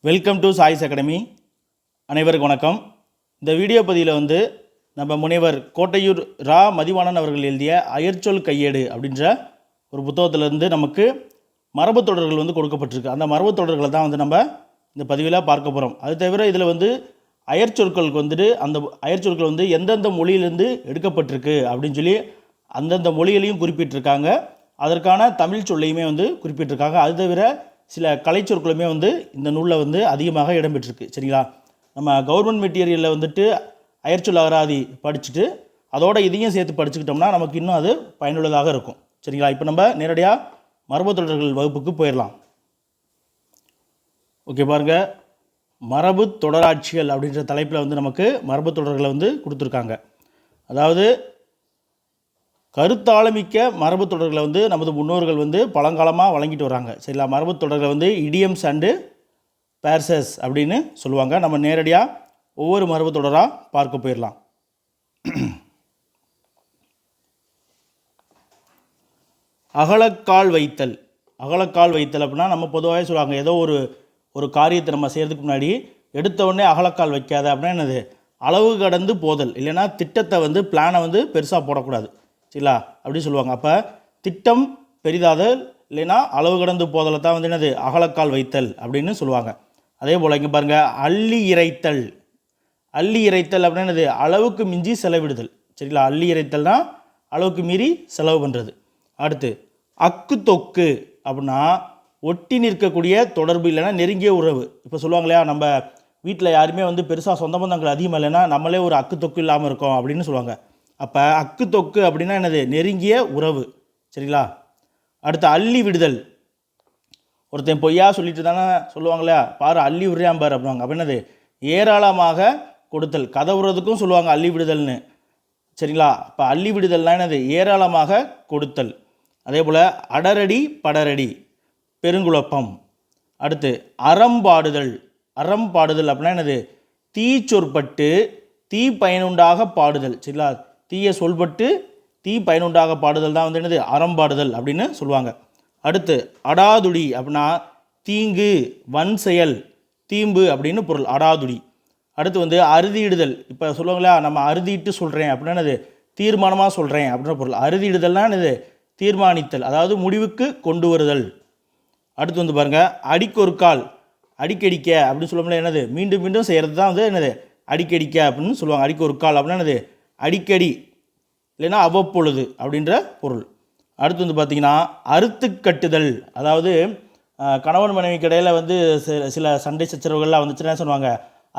Welcome to choice academy. அனைவருக்கும் வணக்கம். இந்த வீடியோ பதிவில் நம்ம முனைவர் கோட்டையூர் ரா மதிவாணன் அவர்கள் எழுதிய அயற்சொல் கையேடு அப்படின்ற ஒரு புத்தகத்திலிருந்து நமக்கு மரபு தொடர்கள் கொடுக்கப்பட்டிருக்கு. அந்த மரபு தொடர்களை தான் நம்ம இந்த பதிவில் பார்க்க போகிறோம். அது தவிர இதில் அயற்சொற்களுக்கு அந்த அயற்சொற்கள் எந்தெந்த மொழியிலேருந்து எடுக்கப்பட்டிருக்கு அப்படின்னு சொல்லி அந்தந்த மொழிகளையும் குறிப்பிட்டிருக்காங்க. அதற்கான தமிழ் சொல்லையுமே குறிப்பிட்டிருக்காங்க. அது தவிர சில கலைச்சொற்களுமே இந்த நூலில் அதிகமாக இடம்பெற்றிருக்கு. சரிங்களா? நம்ம கவர்மெண்ட் மெட்டீரியலில் அயற்சொல் அகராதி படிச்சுட்டு அதோட இதையும் சேர்த்து படிச்சுக்கிட்டோம்னா நமக்கு இன்னும் அது பயனுள்ளதாக இருக்கும். சரிங்களா? இப்போ நம்ம நேரடியாக மரபு தொடர்கள் வகுப்புக்கு போயிடலாம். ஓகே, பாருங்கள். மரபு தொடராட்சிகள் அப்படின்ற தலைப்பில் நமக்கு மரபு தொடர்களை கொடுத்துருக்காங்க. அதாவது கருத்தாளமிக்க மரபு தொடர்களை நமது முன்னோர்கள் பழங்காலமாக வழங்கிட்டு வராங்க. சரிங்களா? மரபு தொடர்களை இடியம்ஸ் அண்டு பேர்சஸ் அப்படின்னு சொல்லுவாங்க. நம்ம நேரடியாக ஒவ்வொரு மரபு தொடராக பார்க்க போயிடலாம். அகலக்கால் வைத்தல். அகலக்கால் வைத்தல் அப்படின்னா நம்ம பொதுவாகவே சொல்லுவாங்க, ஏதோ ஒரு காரியத்தை நம்ம செய்கிறதுக்கு முன்னாடி எடுத்தவுடனே அகலக்கால் வைக்காத அப்படின்னா என்னது? அளவு கடந்து போதல், இல்லைன்னா திட்டத்தை பிளானை பெருசாக போடக்கூடாது. சரிங்களா? அப்படின்னு சொல்லுவாங்க. அப்போ திட்டம் பெரிதாதல் இல்லைன்னா அளவு கடந்து போதலை தான் என்னது? அகலக்கால் வைத்தல் அப்படின்னு சொல்லுவாங்க. அதே போல் இங்கே பாருங்கள், அள்ளி இறைத்தல். அள்ளி இறைத்தல் அப்படின்னா என்னது? அளவுக்கு மிஞ்சி செலவிடுதல். சரிங்களா? அள்ளி இறைத்தல்னா அளவுக்கு மீறி செலவு பண்ணுறது. அடுத்து அக்கு தொக்கு அப்படின்னா ஒட்டி நிற்கக்கூடிய தொடர்பு, இல்லைன்னா நெருங்கிய உறவு. இப்போ சொல்லுவாங்க இல்லையா, நம்ம வீட்டில் யாருமே பெருசாக சொந்த பந்தங்கள் அதிகமாக இல்லைன்னா நம்மளே ஒரு அக்கு தொக்கு இல்லாமல் இருக்கோம் அப்படின்னு சொல்லுவாங்க. அப்போ அக்கு தொக்கு அப்படின்னா என்னது? நெருங்கிய உறவு. சரிங்களா? அடுத்து அள்ளி விடுதல். ஒருத்தன் பொய்யா சொல்லிட்டு தானே சொல்லுவாங்களே, பாரு அள்ளி விடுறான் பாரு அப்படிவாங்க. அப்போ என்னது? ஏராளமாக கொடுத்தல். கதை விடுறதுக்கும் சொல்லுவாங்க அள்ளி விடுதல்னு. சரிங்களா? இப்போ அள்ளி விடுதல்னா என்னது? ஏராளமாக கொடுத்தல். அதே போல் அடரடி படரடி, பெருங்குழப்பம். அடுத்து அறம்பாடுதல். அறம்பாடுதல் அப்படின்னா என்னது? தீ சொற்பட்டு தீ பயனுண்டாக பாடுதல். சரிங்களா? தீய சொல்பட்டு தீ பயனுண்டாக பாடுதல் தான் என்னது? அறம்பாடுதல் அப்படின்னு சொல்லுவாங்க. அடுத்து அடாதுடி அப்படின்னா தீங்கு, வன் செயல், தீம்பு அப்படின்னு பொருள், அடாதுடி. அடுத்து அறுதியிடுதல். இப்போ சொல்லுவாங்களா, நம்ம அறுதிட்டு சொல்கிறேன் அப்படின்னா என்னது? தீர்மானமாக சொல்கிறேன் அப்படின்ற பொருள். அறுதியிடுதல்னா என்னது? தீர்மானித்தல், அதாவது முடிவுக்கு கொண்டு வருதல். அடுத்து பாருங்கள், அடிக்கொருக்கால், அடிக்கடிக்க அப்படின்னு சொல்லுவோம்ல, என்னது? மீண்டும் மீண்டும் செய்கிறது தான் என்னது? அடிக்கடிக்க அப்படின்னு சொல்லுவாங்க. அடிக்கொருக்கால் அப்படின்னா என்னது? அடிக்கடி இல்லைன்னா அவ்வப்பொழுது அப்படின்ற பொருள். அடுத்து பார்த்திங்கன்னா அறுத்து கட்டுதல். அதாவது கணவன் மனைவிக்கு இடையில் சில சண்டை சச்சரவுகள்லாம் வந்துச்சுன்னா சொல்லுவாங்க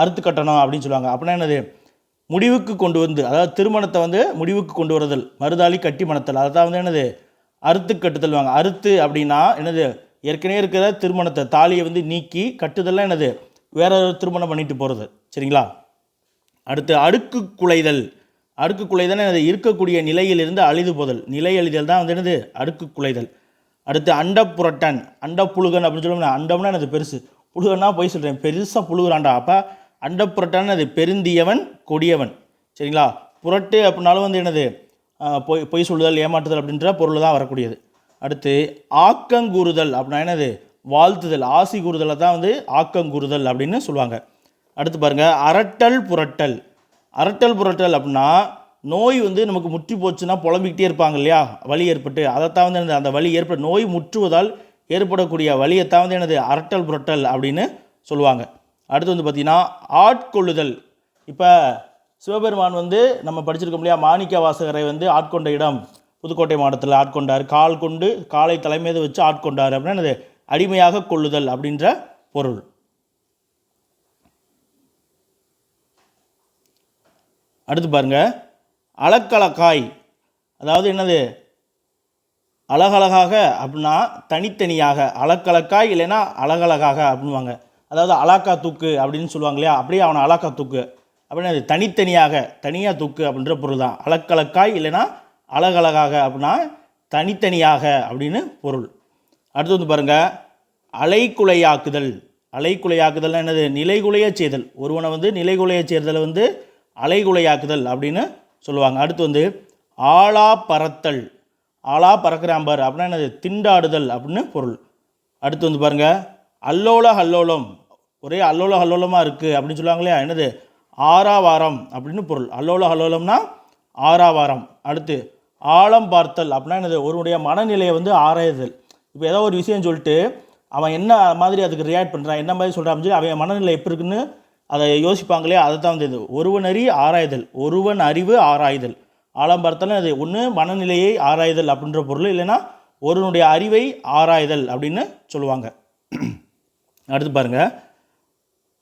அறுத்து கட்டணும் அப்படின்னு சொல்லுவாங்க. அப்படின்னா என்னது? முடிவுக்கு கொண்டு அதாவது திருமணத்தை முடிவுக்கு கொண்டு வருதல், மறுதாலி கட்டி மணத்தல், அதை தான் என்னது? அறுத்து கட்டுதல் வாங்க. அறுத்து அப்படின்னா என்னது? ஏற்கனவே இருக்கிற திருமணத்தை தாலியை நீக்கி, கட்டுதல்லாம் என்னது? வேற ஒரு திருமணம் பண்ணிட்டு போகிறது. சரிங்களா? அடுத்து அடுக்கு குலைதல். அடுக்கு குலைதல் என்னது? இருக்கக்கூடிய நிலையிலிருந்து அழிது போதல், நிலை அழிதல் தான் என்னது? அடுக்கு குலைதல். அடுத்து அண்டப்புரட்டன், அண்டப்புழுகன் அப்படின்னு சொல்லுவோம்னா, அண்டம்னா என்னது? பெருசு, புழுகன்னா போய் சொல்கிறேன், பெருசாக புழுகிறான்டா. அப்போ அண்டப்புரட்டன் அது பெருந்தியவன், கொடியவன். சரிங்களா? புரட்டு அப்படின்னாலும் என்னது? பொய் சொல்லுதல், ஏமாற்றுதல் அப்படின்ற பொருள் தான் வரக்கூடியது. அடுத்து ஆக்கங்கூறுதல் அப்படின்னா என்னது? வாழ்த்துதல், ஆசி கூறுதலை தான் ஆக்கங்கூறுதல் அப்படின்னு சொல்லுவாங்க. அடுத்து பாருங்கள், அரட்டல் புரட்டல். அரட்டல் புரட்டல் அப்படின்னா நோய் நமக்கு முற்றி போச்சுன்னா புலம்பிக்கிட்டே இருப்பாங்க இல்லையா, வலி ஏற்பட்டு, அதைத்தான் அந்த வலி நோய் முற்றுவதால் ஏற்படக்கூடிய வலியைத்தான் என்னது? அரட்டல் புரட்டல் அப்படின்னு சொல்லுவாங்க. அடுத்து பார்த்திங்கன்னா ஆட்கொள்ளுதல். இப்போ சிவபெருமான் நம்ம படிச்சிருக்கோம் இல்லையா, மாணிக்க வாசகரை ஆட்கொண்ட இடம் புதுக்கோட்டை மாவட்டத்தில் ஆட்கொண்டார். கால் கொண்டு காலை தலைமீது வச்சு ஆட்கொண்டார் அப்படின்னா என்னது? அடிமையாக கொள்ளுதல் அப்படின்ற பொருள். அடுத்து பாருங்கள், அலக்கலக்காய். அதாவது என்னது? அழகழகாக அப்படின்னா தனித்தனியாக, அலக்கலக்காய் இல்லைன்னா அழகழகாக அப்படின்வாங்க. அதாவது அலாக்கா தூக்கு அப்படின்னு சொல்லுவாங்க இல்லையா, அப்படியே அவனை அலாக்கா தூக்கு அப்படின்னா அது தனித்தனியாக, தனியாக தூக்கு அப்படின்ற பொருள் தான். அலக்கலக்காய் இல்லைன்னா அழகழகாக அப்படின்னா தனித்தனியாக அப்படின்னு பொருள். அடுத்து பாருங்கள், அலைக்குலையாக்குதல். அலைக்குலையாக்குதல்னா என்னது? நிலைகுலைய செய்தல். ஒருவனை நிலைகுலைய செய்தலை அலைகுலையாக்குதல் அப்படின்னு சொல்லுவாங்க. அடுத்து ஆளா பறத்தல். ஆளா பறக்கிறாம்பார் அப்படின்னா என்னது? திண்டாடுதல் அப்படின்னு பொருள். அடுத்து பாருங்கள், அல்லோல அல்லோலம். ஒரே அல்லோல அல்லோலமாக இருக்குது அப்படின்னு சொல்லுவாங்க இல்லையா, என்னது ஆறாவாரம் அப்படின்னு பொருள். அல்லோல அல்லோலம்னா ஆறாவாரம். அடுத்து ஆழம் பார்த்தல் அப்படின்னா என்னது, ஒருவருடைய மனநிலையை வந்து ஆராய்தல். இப்போ ஏதோ ஒரு விஷயம் சொல்லிட்டு அவன் என்ன மாதிரி அதுக்கு ரியாக்ட் பண்ணுறான், என்ன மாதிரி சொல்கிறான் அப்படின்னு சொல்லி அவன் மனநிலை எப்படி இருக்குன்னு அதை யோசிப்பாங்களே, அதை தான் வந்து இது ஒருவன் அறி ஆராய்தல், ஒருவன் அறிவு ஆராய்தல். ஆழம் பார்த்தல்னா அது ஒன்று மனநிலையை ஆராய்தல் அப்படின்ற பொருள், இல்லைன்னா ஒருவனுடைய அறிவை ஆராய்தல் அப்படின்னு சொல்லுவாங்க. அடுத்து பாருங்கள்,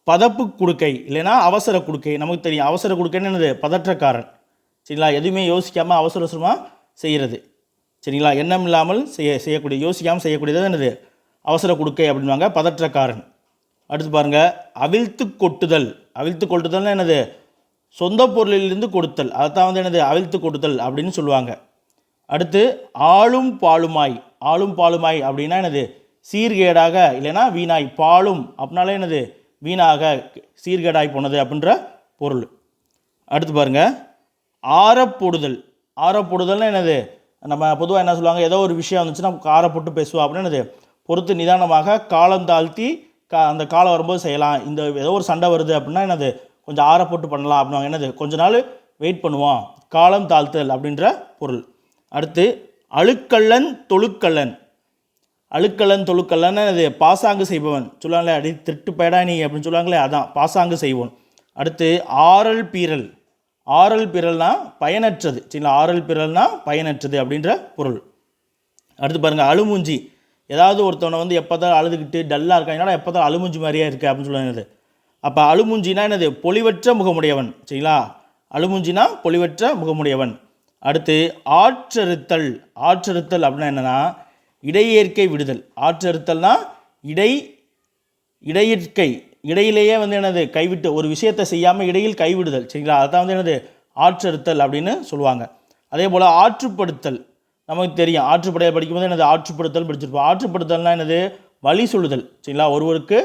பதப்பு குடுக்கை இல்லைன்னா அவசர குடுக்கை. நமக்கு தெரியும் அவசர குடுக்கைன்னு என்னது, பதற்றக்காரன். சரிங்களா, எதுவுமே யோசிக்காமல் அவசர அவசரமாக செய்கிறது. சரிங்களா, எண்ணம் இல்லாமல் செய்யக்கூடிய, யோசிக்காமல் செய்யக்கூடியது என்னது அவசர குடுக்கை அப்படின்வாங்க, பதற்றக்காரன். அடுத்து பாருங்கள், அவிழ்த்து கொட்டுதல். அவிழ்த்து கொட்டுதல்னா என்னது, சொந்த பொருளிலிருந்து கொடுத்தல், அதைத்தான் வந்து என்னது அவிழ்த்து கொட்டுதல் அப்படின்னு சொல்லுவாங்க. அடுத்து ஆளும் பாலுமாய். ஆளும் பாலுமாய் அப்படின்னா என்னது, சீர்கேடாக இல்லைன்னா வீணாய். பாலும் அப்படின்னாலே என்னது, வீணாக சீர்கேடாய் போனது அப்படின்ற பொருள். அடுத்து பாருங்கள், ஆறப்பொடுதல். ஆறப்பொடுதல்னா என்னது, நம்ம பொதுவாக என்ன சொல்லுவாங்க, ஏதோ ஒரு விஷயம் வந்துச்சுன்னா ஆறப்பொட்டு பேசுவோம் அப்படின்னு என்னது, பொறுத்து நிதானமாக காலம் தாழ்த்தி அந்த காலம் வரும்போது செய்யலாம். இந்த ஏதோ ஒரு சண்டை வருது அப்படின்னா என்னது, கொஞ்சம் ஆறப்போட்டு பண்ணலாம் அப்படின்னா என்னது, கொஞ்ச நாள் வெயிட் பண்ணுவோம், காலம் தாழ்த்தல் அப்படின்ற பொருள். அடுத்து அழுக்கல்லன் தொழுக்கல்லன். அழுக்கல்லன் தொழுக்கல்லன்னு என்னது, பாசாங்கு செய்பவன் சொல்லுவாங்களே, அடி திருட்டு பயடா நீ அப்படின்னு சொல்லுவாங்களே, அதான் பாசாங்கு செய்வோன். அடுத்து ஆறல் பீரல். ஆறல் பீரல்னா பயனற்றது. சரிங்களா, ஆறல் பீரல்னா பயனற்றது அப்படின்ற பொருள். அடுத்து பாருங்கள், அழுமூஞ்சி. ஏதாவது ஒருத்தவனை வந்து எப்போ தான் அழுதுகிட்டு டல்லாக இருக்காங்கன்னா எப்போ தான் அழுமூஞ்சி மாதிரியே இருக்குது அப்படின்னு சொல்லுவாங்க. அப்போ அழுமூஞ்சினா என்னது, பொலிவற்ற முகமுடையவன். சரிங்களா, அழுமூஞ்சினா பொலிவற்ற முகமுடையவன். அடுத்து ஆற்றறுத்தல். ஆற்றறுத்தல் அப்படின்னா என்னென்னா இடையேற்கை விடுதல். ஆற்றறுத்தல்னா இடையிற்கை, இடையிலேயே வந்து என்னது கைவிட்டு ஒரு விஷயத்தை செய்யாமல் இடையில் கைவிடுதல். சரிங்களா, அதான் வந்து என்னது ஆற்றறுத்தல் அப்படின்னு சொல்லுவாங்க. அதே போல் ஆற்றுப்படுத்தல். நமக்கு தெரியும், ஆற்றுப்படையை படிக்கும்போது என்னது ஆற்றுப்படுத்தல் படிச்சிருப்போம். ஆற்றுப்படுத்தல்னா என்னது, வழி சொல்லுதல். சரிங்களா, ஒருவருக்கு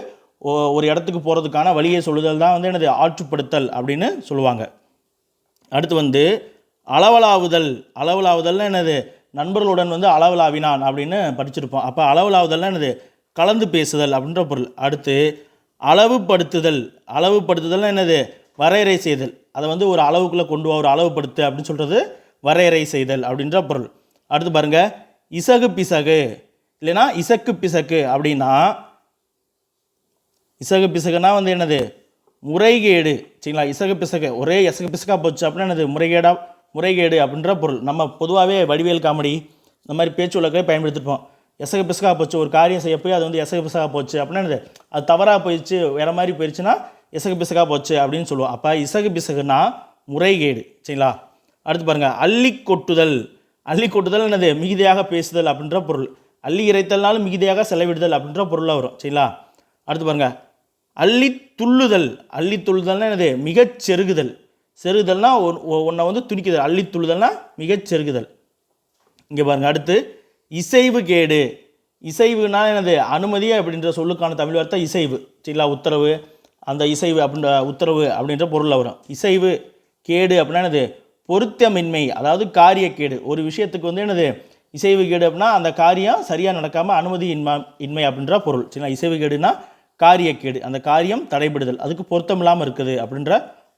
ஒரு இடத்துக்கு போகிறதுக்கான வழியை சொல்லுதல் தான் வந்து என்னது ஆற்றுப்படுத்தல் அப்படின்னு சொல்லுவாங்க. அடுத்து வந்து அளவலாவுதல். அளவலாவுதல்னா என்னது, நண்பர்களுடன் வந்து அளவலாவினான் அப்படின்னு படிச்சிருப்போம். அப்போ அளவலாவுதல்னா என்னது, கலந்து பேசுதல் அப்படின்ற பொருள். அடுத்து அளவுப்படுத்துதல். அளவுப்படுத்துதல்னா என்னது, வரையறை செய்தல். அதை வந்து ஒரு அளவுக்குள்ளே கொண்டு வா, ஒரு அளவுப்படுத்து அப்படின்னு சொல்கிறது வரையறை செய்தல் அப்படின்ற பொருள். அடுத்து பாருங்கள், இசகு பிசகு இல்லைன்னா இசக்கு பிசக்கு அப்படின்னா, இசகு பிசகுனா வந்து என்னது முறைகேடு. சரிங்களா, இசகு பிசகு ஒரே இசகு பிசக்காக போச்சு அப்படின்னா என்னது முறைகேடு அப்படின்ற பொருள். நம்ம பொதுவாகவே வடிவேல் காமெடி இந்த மாதிரி பேச்சு வழக்கை பயன்படுத்திருப்போம். எசகு பிசகாக போச்சு, ஒரு காரியம் செய்ய போய் அது வந்து எசகு பிசகாக போச்சு அப்படின்னா என்னது, அது தவறாக போயிடுச்சு, வேறு மாதிரி போயிடுச்சுன்னா இசகு பிசகாக போச்சு அப்படின்னு சொல்லுவோம். அப்போ இசகு பிசகுனா முறைகேடு. சரிங்களா. அடுத்து பாருங்கள், அள்ளி கொட்டுதல். அள்ளி கொட்டுதல் என்னது, மிகுதியாக பேசுதல் அப்படின்ற பொருள். அள்ளி இறைத்தல்னாலும் மிகுதியாக செலவிடுதல் அப்படின்ற பொருளாக வரும். சரிங்களா. அடுத்து பாருங்கள், அள்ளி துள்ளுதல். அள்ளி துள்ளுதல்னா என்னது, மிகச் செருகுதல். செருகுதல்னா ஒன்றை வந்து துணிக்குதல். அள்ளி துள்ளுதல்னா மிகச் செருகுதல். இங்கே பாருங்கள். அடுத்து இசைவு கேடு. இசைவுனா என்னது, அனுமதி அப்படின்ற சொல்லுக்கான தமிழ் வார்த்தை இசைவு. சரிங்களா, உத்தரவு, அந்த இசைவு அப்படின்ற உத்தரவு அப்படின்ற பொருளில் வரும். இசைவு கேடு அப்படின்னா என்னது, பொருத்தமின்மை, அதாவது காரியக்கேடு. ஒரு விஷயத்துக்கு வந்து என்னது இசைவு கேடு அப்படின்னா அந்த காரியம் சரியாக நடக்காமல் அனுமதி இன்மை அப்படின்ற பொருள். சரிங்களா, இசைவு கேடுனா காரியக்கேடு, அந்த காரியம் தடைபடுதல், அதுக்கு பொருத்தம் இல்லாமல் இருக்குது அப்படின்ற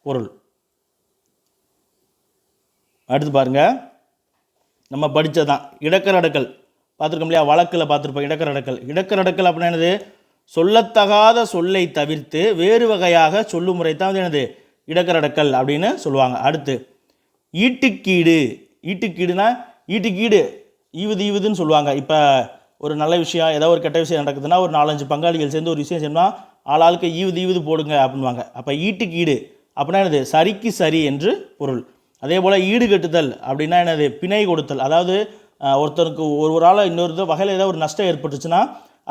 பொருள். அடுத்து பாருங்க, நம்ம படித்ததான் இடக்கரடக்கல் பார்த்துருக்கோம் இல்லையா, வழக்கில் பார்த்துருப்போம். இடக்கரடக்கல் அப்படின்னா என்னது, சொல்லத்தகாத சொல்லை தவிர்த்து வேறு வகையாக சொல்லும் முறை தான் வந்து என்னது இடக்கரடக்கல் அப்படின்னு சொல்லுவாங்க. அடுத்து ஈட்டுக்கீடு. ஈட்டுக்கீடுனா ஈட்டுக்கீடு ஈவுதுன்னு சொல்லுவாங்க. இப்போ ஒரு நல்ல விஷயம், ஏதோ ஒரு கெட்ட விஷயம் நடக்குதுன்னா ஒரு 4-5 பங்காளிகள் சேர்ந்து ஒரு விஷயம் செய்யணும்னா ஆளாளுக்கு ஈவுது போடுங்க அப்படின்வாங்க. அப்போ ஈட்டுக்கீடு அப்படின்னா என்னது, சரிக்கு சரி என்று பொருள். அதே போல் ஈடுகட்டுதல் அப்படின்னா என்னது, பிணை கொடுத்தல். அதாவது ஒருத்தருக்கு ஒரு ஆள் இன்னொரு வகையில் ஏதோ ஒரு நஷ்டம் ஏற்பட்டுச்சுன்னா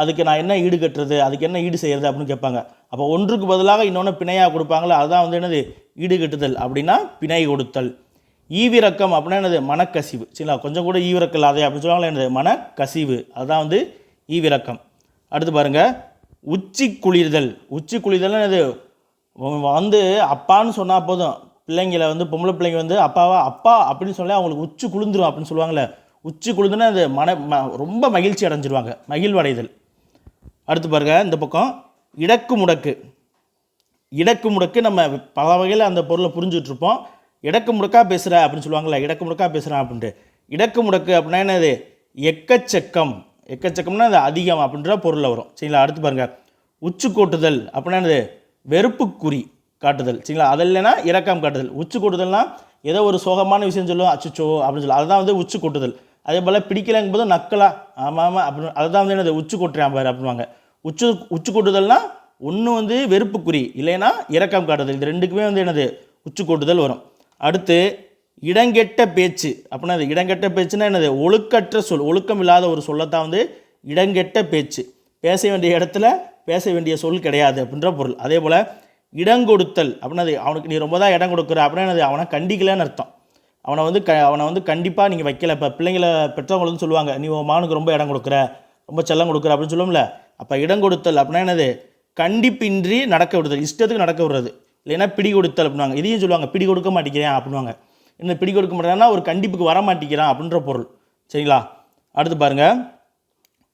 அதுக்கு நான் என்ன ஈடு கட்டுறது, அதுக்கு என்ன ஈடு செய்கிறது அப்படின்னு கேட்பாங்க. அப்போ ஒன்றுக்கு பதிலாக இன்னொன்று பிணையாக கொடுப்பாங்களே, அதுதான் வந்து என்னது ஈடுகட்டுதல் அப்படின்னா பிணை கொடுத்தல். ஈவிரக்கம் அப்படின்னா என்னது, மனக்கசிவு. சரிங்களா, கொஞ்சம் கூட ஈவிரக்கம் இல்லாதே அப்படின்னு சொல்லுவாங்களே, என்னது மனக்கசிவு, அதுதான் வந்து ஈவிரக்கம். அடுத்து பாருங்கள், உச்சி குளிர்தல். உச்சி குளிர்தல் என்னது, வந்து அப்பான்னு சொன்னால் போதும், பிள்ளைங்களை வந்து பொம்பளை பிள்ளைங்க வந்து அப்பா அப்படின்னு சொல்லி அவங்களுக்கு உச்சி குளிர்ந்துடும் அப்படின்னு சொல்லுவாங்களே, உச்சி குளிர்ந்துன்னா அது ரொம்ப மகிழ்ச்சி அடைஞ்சிருவாங்க, மகிழ்வடைதல். அடுத்து பாருங்கள், இந்த பக்கம் இடக்கு முடக்கு. இடக்கு முடக்கு நம்ம பல வகையில் அந்த பொருளை புரிஞ்சுட்டு இருப்போம். இடக்கு முடக்கா பேசுகிற அப்படின்னு சொல்லுவாங்கள்ல, இடக்கு முடக்கா பேசுகிறேன் அப்படின்ட்டு. இடக்கு முடக்கு அப்படின்னா என்னது? எக்கச்சக்கம். எக்கச்சக்கம்னா அது அதிகம் அப்படின்ற பொருளில் வரும். சரிங்களா? அடுத்து பாருங்கள், உச்சு கொட்டுதல் அப்படின்னா என்னது? வெறுப்புக்குறி காட்டுதல். சரிங்களா? அது இல்லைன்னா இரக்கம் காட்டுதல். உச்சு கொட்டுதல்னா ஏதோ ஒரு சோகமான விஷயம் சொல்லுவோம், அச்சுச்சோ அப்படின்னு சொல்லலாம், அதுதான் வந்து உச்சு கொட்டுதல். அதே போல் பிடிக்கலங்கும் போது நக்கலா ஆமாம் ஆமாம் அப்படின்னு, அதுதான் வந்து என்னது? உச்சு கொட்டுறேன் பாரு அப்படின்வாங்க. உச்சு கொட்டுதல்னா ஒன்று வந்து வெறுப்புக்குறி, இல்லைன்னா இரக்கம் காட்டுதல். இது ரெண்டுக்குமே வந்து என்னது? உச்சு கொட்டுதல் வரும். அடுத்து இடங்கெட்ட பேச்சு அப்படின்னா அது இடங்கெட்ட பேச்சுன்னா என்னது? ஒழுக்கற்ற சொல், ஒழுக்கம் இல்லாத ஒரு சொல்லத்தான் வந்து இடங்கெட்ட பேச்சு. பேச வேண்டிய இடத்துல பேச வேண்டிய சொல் கிடையாது அப்படின்ற பொருள். அதே போல் இடங்கொடுத்தல் அப்படின்னா அது அவனுக்கு நீ ரொம்ப தான் இடம் கொடுக்குற அப்படின்னா அது அவனை கண்டிக்கலன்னு அர்த்தம். அவனை வந்து கண்டிப்பாக நீங்கள் வைக்கல. இப்போ பிள்ளைங்களை பெற்றவங்க வந்து சொல்லுவாங்க, நீ உன் மகனுக்கு ரொம்ப இடம் கொடுக்குற, ரொம்ப செல்லம் கொடுக்குற அப்படின்னு சொல்லுவோம்ல. அப்போ இடம் கொடுத்தல் அப்படின்னா என்னது? கண்டிப்பின்றி நடக்க விடுதல், இஷ்டத்துக்கு நடக்க விடுறது. இல்லைன்னா பிடி கொடுத்தல் அப்படின்வாங்க. இதையும் சொல்லுவாங்க, பிடி கொடுக்க மாட்டேங்கிறேன் அப்படின்வாங்க. இந்த பிடி கொடுக்க மாட்டேங்கன்னா ஒரு கண்டிப்புக்கு வர மாட்டேங்கிறான் அப்படின்ற பொருள். சரிங்களா? அடுத்து பாருங்கள்,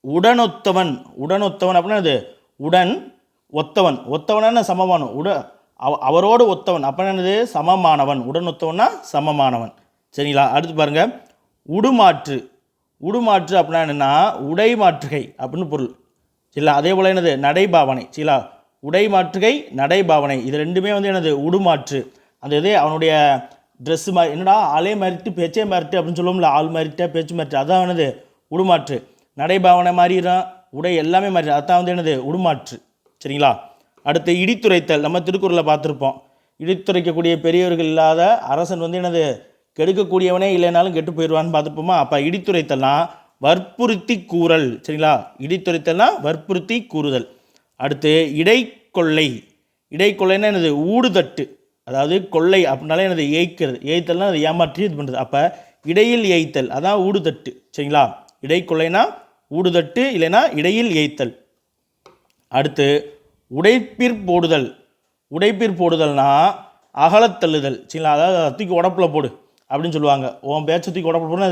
உடனொத்தவன். உடனொத்தவன் அப்படின்னா அது உடன் ஒத்தவன். ஒத்தவனா சமமானவன். அவரோடு ஒத்தவன் அப்படின்னா என்னது? சமமானவன். உடனொத்தவன்னா சமமானவன். சரிங்களா? அடுத்து பாருங்கள், உடுமாற்று. உடுமாற்று அப்படின்னா என்னென்னா உடை மாற்றுகை அப்படின்னு பொருள். சரிங்களா? அதே போல் என்னது? நடைபாவனை. சரிங்களா? உடை மாற்றுகை, நடைபாவனை, இது ரெண்டுமே வந்து என்னது? உடுமாற்று. அந்த இது அவனுடைய ட்ரெஸ்ஸு மாதிரி, என்னடா ஆளே மாறிட்டு பேச்சே மாறிட்டு அப்படின்னு சொல்லுவோம்ல, ஆள் மாறிட்டா பேச்சு மாறிட்டு, அதான் என்னது? உடுமாற்று. நடைபாவனை மாறிடும், உடை எல்லாமே மாறிடும், அதான் வந்து என்னது? உடுமாற்று. சரிங்களா? அடுத்து இடித்துரைத்தல். நம்ம திருக்குறளை பார்த்துருப்போம். இடித்துரைக்கக்கூடிய பெரியவர்கள் இல்லாத அரசன் வந்து என்னது? கெடுக்கக்கூடியவனே இல்லைனாலும் கெட்டு போயிடுவான்னு பார்த்துருப்போமா? அப்போ இடித்துரைத்தல்னா வற்புறுத்தி கூறல். சரிங்களா? இடித்துரைத்தல்னா வற்புறுத்தி கூறுதல். அடுத்து இடைக்கொள்ளை. இடைக்கொள்ளைன்னா என்னது? ஊடுதட்டு. அதாவது கொள்ளை அப்படின்னாலே என்னது? ஏய்க்கிறது. ஏய்த்தல்னா அது ஏமாற்றி இது பண்ணுறது. அப்போ இடையில் ஏய்த்தல், அதான் ஊடுதட்டு. சரிங்களா? இடைக்கொள்ளைனா ஊடுதட்டு, இல்லைன்னா இடையில் ஏய்த்தல். அடுத்து உடைப்பிற் போடுதல். உடைப்பிற் போடுதல்னா அகலத்தள்ளுதல். சரிங்களா? அதாவது தூக்கி உடப்பில் போடு அப்படின்னு சொல்லுவாங்க. உன் பேச்சை தூக்கி உடப்பில் போடுனா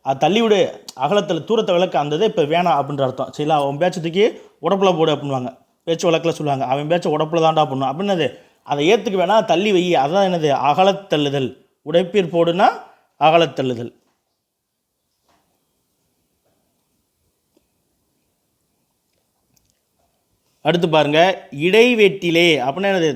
அது தள்ளி விடு, அகலத்தில் தூரத்தை விளக்கு, அந்த இது இப்போ வேணாம் அப்படின்ற அர்த்தம். சரிங்களா? அவன் பேச்சை தூக்கி உடப்பில் போடு அப்படின்வாங்க. பேச்சு வழக்கில் சொல்லுவாங்க, அவன் பேச்சை உடப்பில் தாண்டா பண்ணும் அப்படின்னது. அதை ஏற்றுக்க வேணாம், தள்ளி வை, அதுதான் என்னது? அகலத்தள்ளுதல். உடைப்பிற் போடுனா அகலத்தள்ளுதல். அடுத்து பாருங்கள், இடைவெட்டிலே அப்படின்னா என்னது?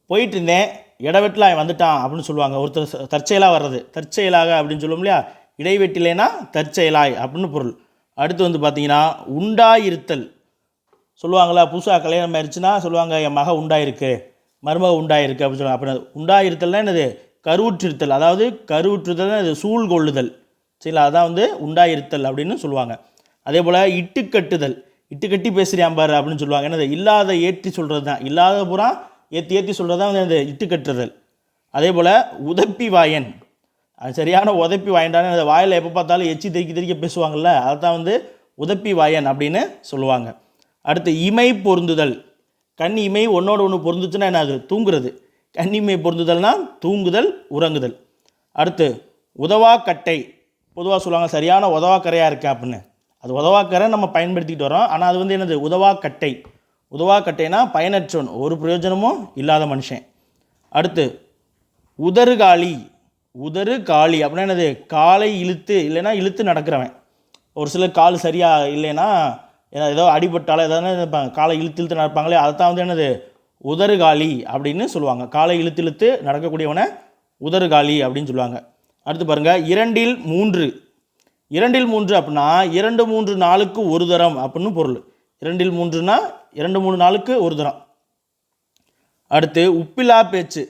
போயிட்டு இருந்தேன், இடவெட்டில் அவன் வந்துட்டான் அப்படின்னு சொல்லுவாங்க. ஒருத்தர் தற்செயலாக வர்றது, தற்செயலாக அப்படின்னு சொல்லுவோம் இல்லையா? இடைவெட்டிலேனா தற்செயலாய் அப்படின்னு பொருள். அடுத்து வந்து பார்த்தீங்கன்னா உண்டாயிருத்தல். சொல்லுவாங்களா, புதுசாக கல்யாணம் ஆயிடுச்சுன்னா சொல்லுவாங்க, என் மக உண்டாயிருக்கு, மருமக உண்டாயிருக்கு அப்படின்னு சொல்லுவாங்க. அப்படின்னா உண்டாயிருத்தல்னா என்னது? கருவுற்றிருத்தல். அதாவது கருவுற்றுதல் அது சூழ் கொள்ளுதல். சரிங்களா? அதான் வந்து உண்டாயிருத்தல் அப்படின்னு சொல்லுவாங்க. அதே போல் இட்டுக்கட்டுதல். இட்டுக்கட்டி பேசுகிறான் பாரு அப்படின்னு சொல்லுவாங்க. என்னது? இல்லாத ஏற்றி சொல்கிறது தான், இல்லாத பூரா ஏற்றி சொல்கிறது தான் வந்து இட்டுக்கட்டுதல். அதே போல் உதப்பி வாயன். அது சரியான உதப்பி வாயன்டான, அந்த வாயில் எப்போ பார்த்தாலும் எச்சி தெறிக்க பேசுவாங்கள்ல, அதுதான் வந்து உதப்பி வாயன் அப்படின்னு சொல்லுவாங்க. அடுத்து இமை பொருந்துதல். கண் இமை ஒன்றோடு ஒன்று பொருந்துச்சுன்னா என்ன? அது தூங்குறது. கண் இமை பொருந்துதல்னா தூங்குதல், உறங்குதல். அடுத்து உதவாக்கட்டை. பொதுவாக சொல்லுவாங்க, சரியான உதவாக்கரையாக இருக்கேன் அப்படின்னு. அது உதவாக்கரை நம்ம பயன்படுத்திக்கிட்டு வரோம், ஆனால் அது வந்து என்னது? உதவாக்கட்டை. உதவாக்கட்டைனா பயனற்றவன், ஒரு பிரயோஜனமும் இல்லாத மனுஷன். அடுத்து உதறுகாலி. உதறுகாலி அப்படின்னா என்னது? காலை இழுத்து, இல்லைன்னா இழுத்து நடக்கிறவன். ஒரு சிலர் கால் சரியாக இல்லைன்னா ஏதோ அடிபட்டாலும் எதாவது இருப்பாங்க, காலை இழுத்து நடப்பாங்களே, அதுதான் வந்து என்னது? உதறுகாலி அப்படின்னு சொல்லுவாங்க. காலை இழுத்து நடக்கக்கூடியவனை உதறுகாலி அப்படின்னு சொல்லுவாங்க. அடுத்து பாருங்கள், 2 2 அப்படின்னா 2-3 நாளுக்கு ஒரு தரம் அப்படின்னு பொருள். 2-3னா 2-3 நாளுக்கு ஒரு தரம். அடுத்து உப்பில்லா பேச்சு.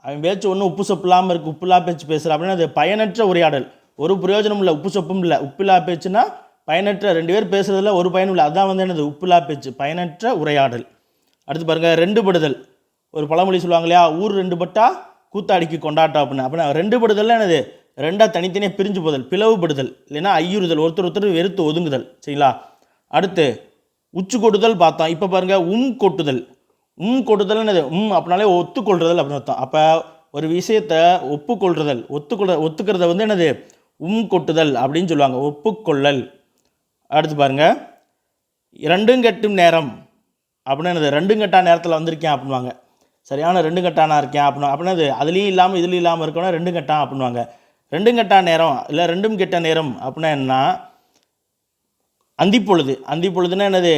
அவன் பேச்சு ஒன்றும் உப்பு சொப்பு இல்லாமல் இருக்குது, உப்பில்லா பேச்சு பேசுகிற அப்படின்னா அது பயனற்ற உரையாடல், ஒரு பிரயோஜனம் இல்லை, உப்பு சொப்பும் இல்லை. உப்பில்லா பேச்சுன்னா பயனற்ற, 2 பேர் பேசுகிறதுல ஒரு பயனும் இல்லை, அதுதான் வந்து என்னது? உப்பில்லா பேச்சு, பயனற்ற உரையாடல். அடுத்து பாருங்கள், 2 படுதல். ஒரு பழமொழி சொல்லுவாங்க இல்லையா, ஊர் 2 பட்டா கூத்தாடிக்கு கொண்டாட்டம் அப்படின்னு. அப்படின்னா 2 படுதல் என்னது? 2 தனித்தனியாக பிரிஞ்சு போதல், பிளவுபடுதல், இல்லைன்னா ஐயுறுதல், ஒருத்தர் வெறுத்து ஒதுங்குதல். சரிங்களா? அடுத்து உச்சு கொட்டுதல் பார்த்தோம். இப்போ பாருங்கள், கொட்டுதல். கொட்டுதல் என்னது? அப்படின்னாலே ஒத்துக்கொள்றதல் அப்படின்னு அர்த்தம். அப்போ ஒரு விஷயத்தை ஒப்புக்கொள்றதல், ஒத்துக்கிறத வந்து என்னது? கொட்டுதல் அப்படின்னு சொல்லுவாங்க, ஒப்புக்கொள்ளல். அடுத்து பாருங்கள், 2 கெட்டும் நேரம் அப்படின்னா என்னது? 2 கெட்டா நேரத்தில் வந்திருக்கேன் அப்படின்வாங்க. சரியான ரெண்டு கட்டானா இருக்கேன் அப்படின்னா அது அதுலேயும் இல்லாமல் இதுலேயும் இல்லாமல் இருக்கணும் ரெண்டு கட்டான் அப்படின்வாங்க. ரெண்டும் கெட்டா நேரம் இல்லை ரெண்டும் கெட்ட நேரம் அப்படின்னா என்ன, அந்திப்பொழுது. அந்திப்பொழுதுன்னா என்னது,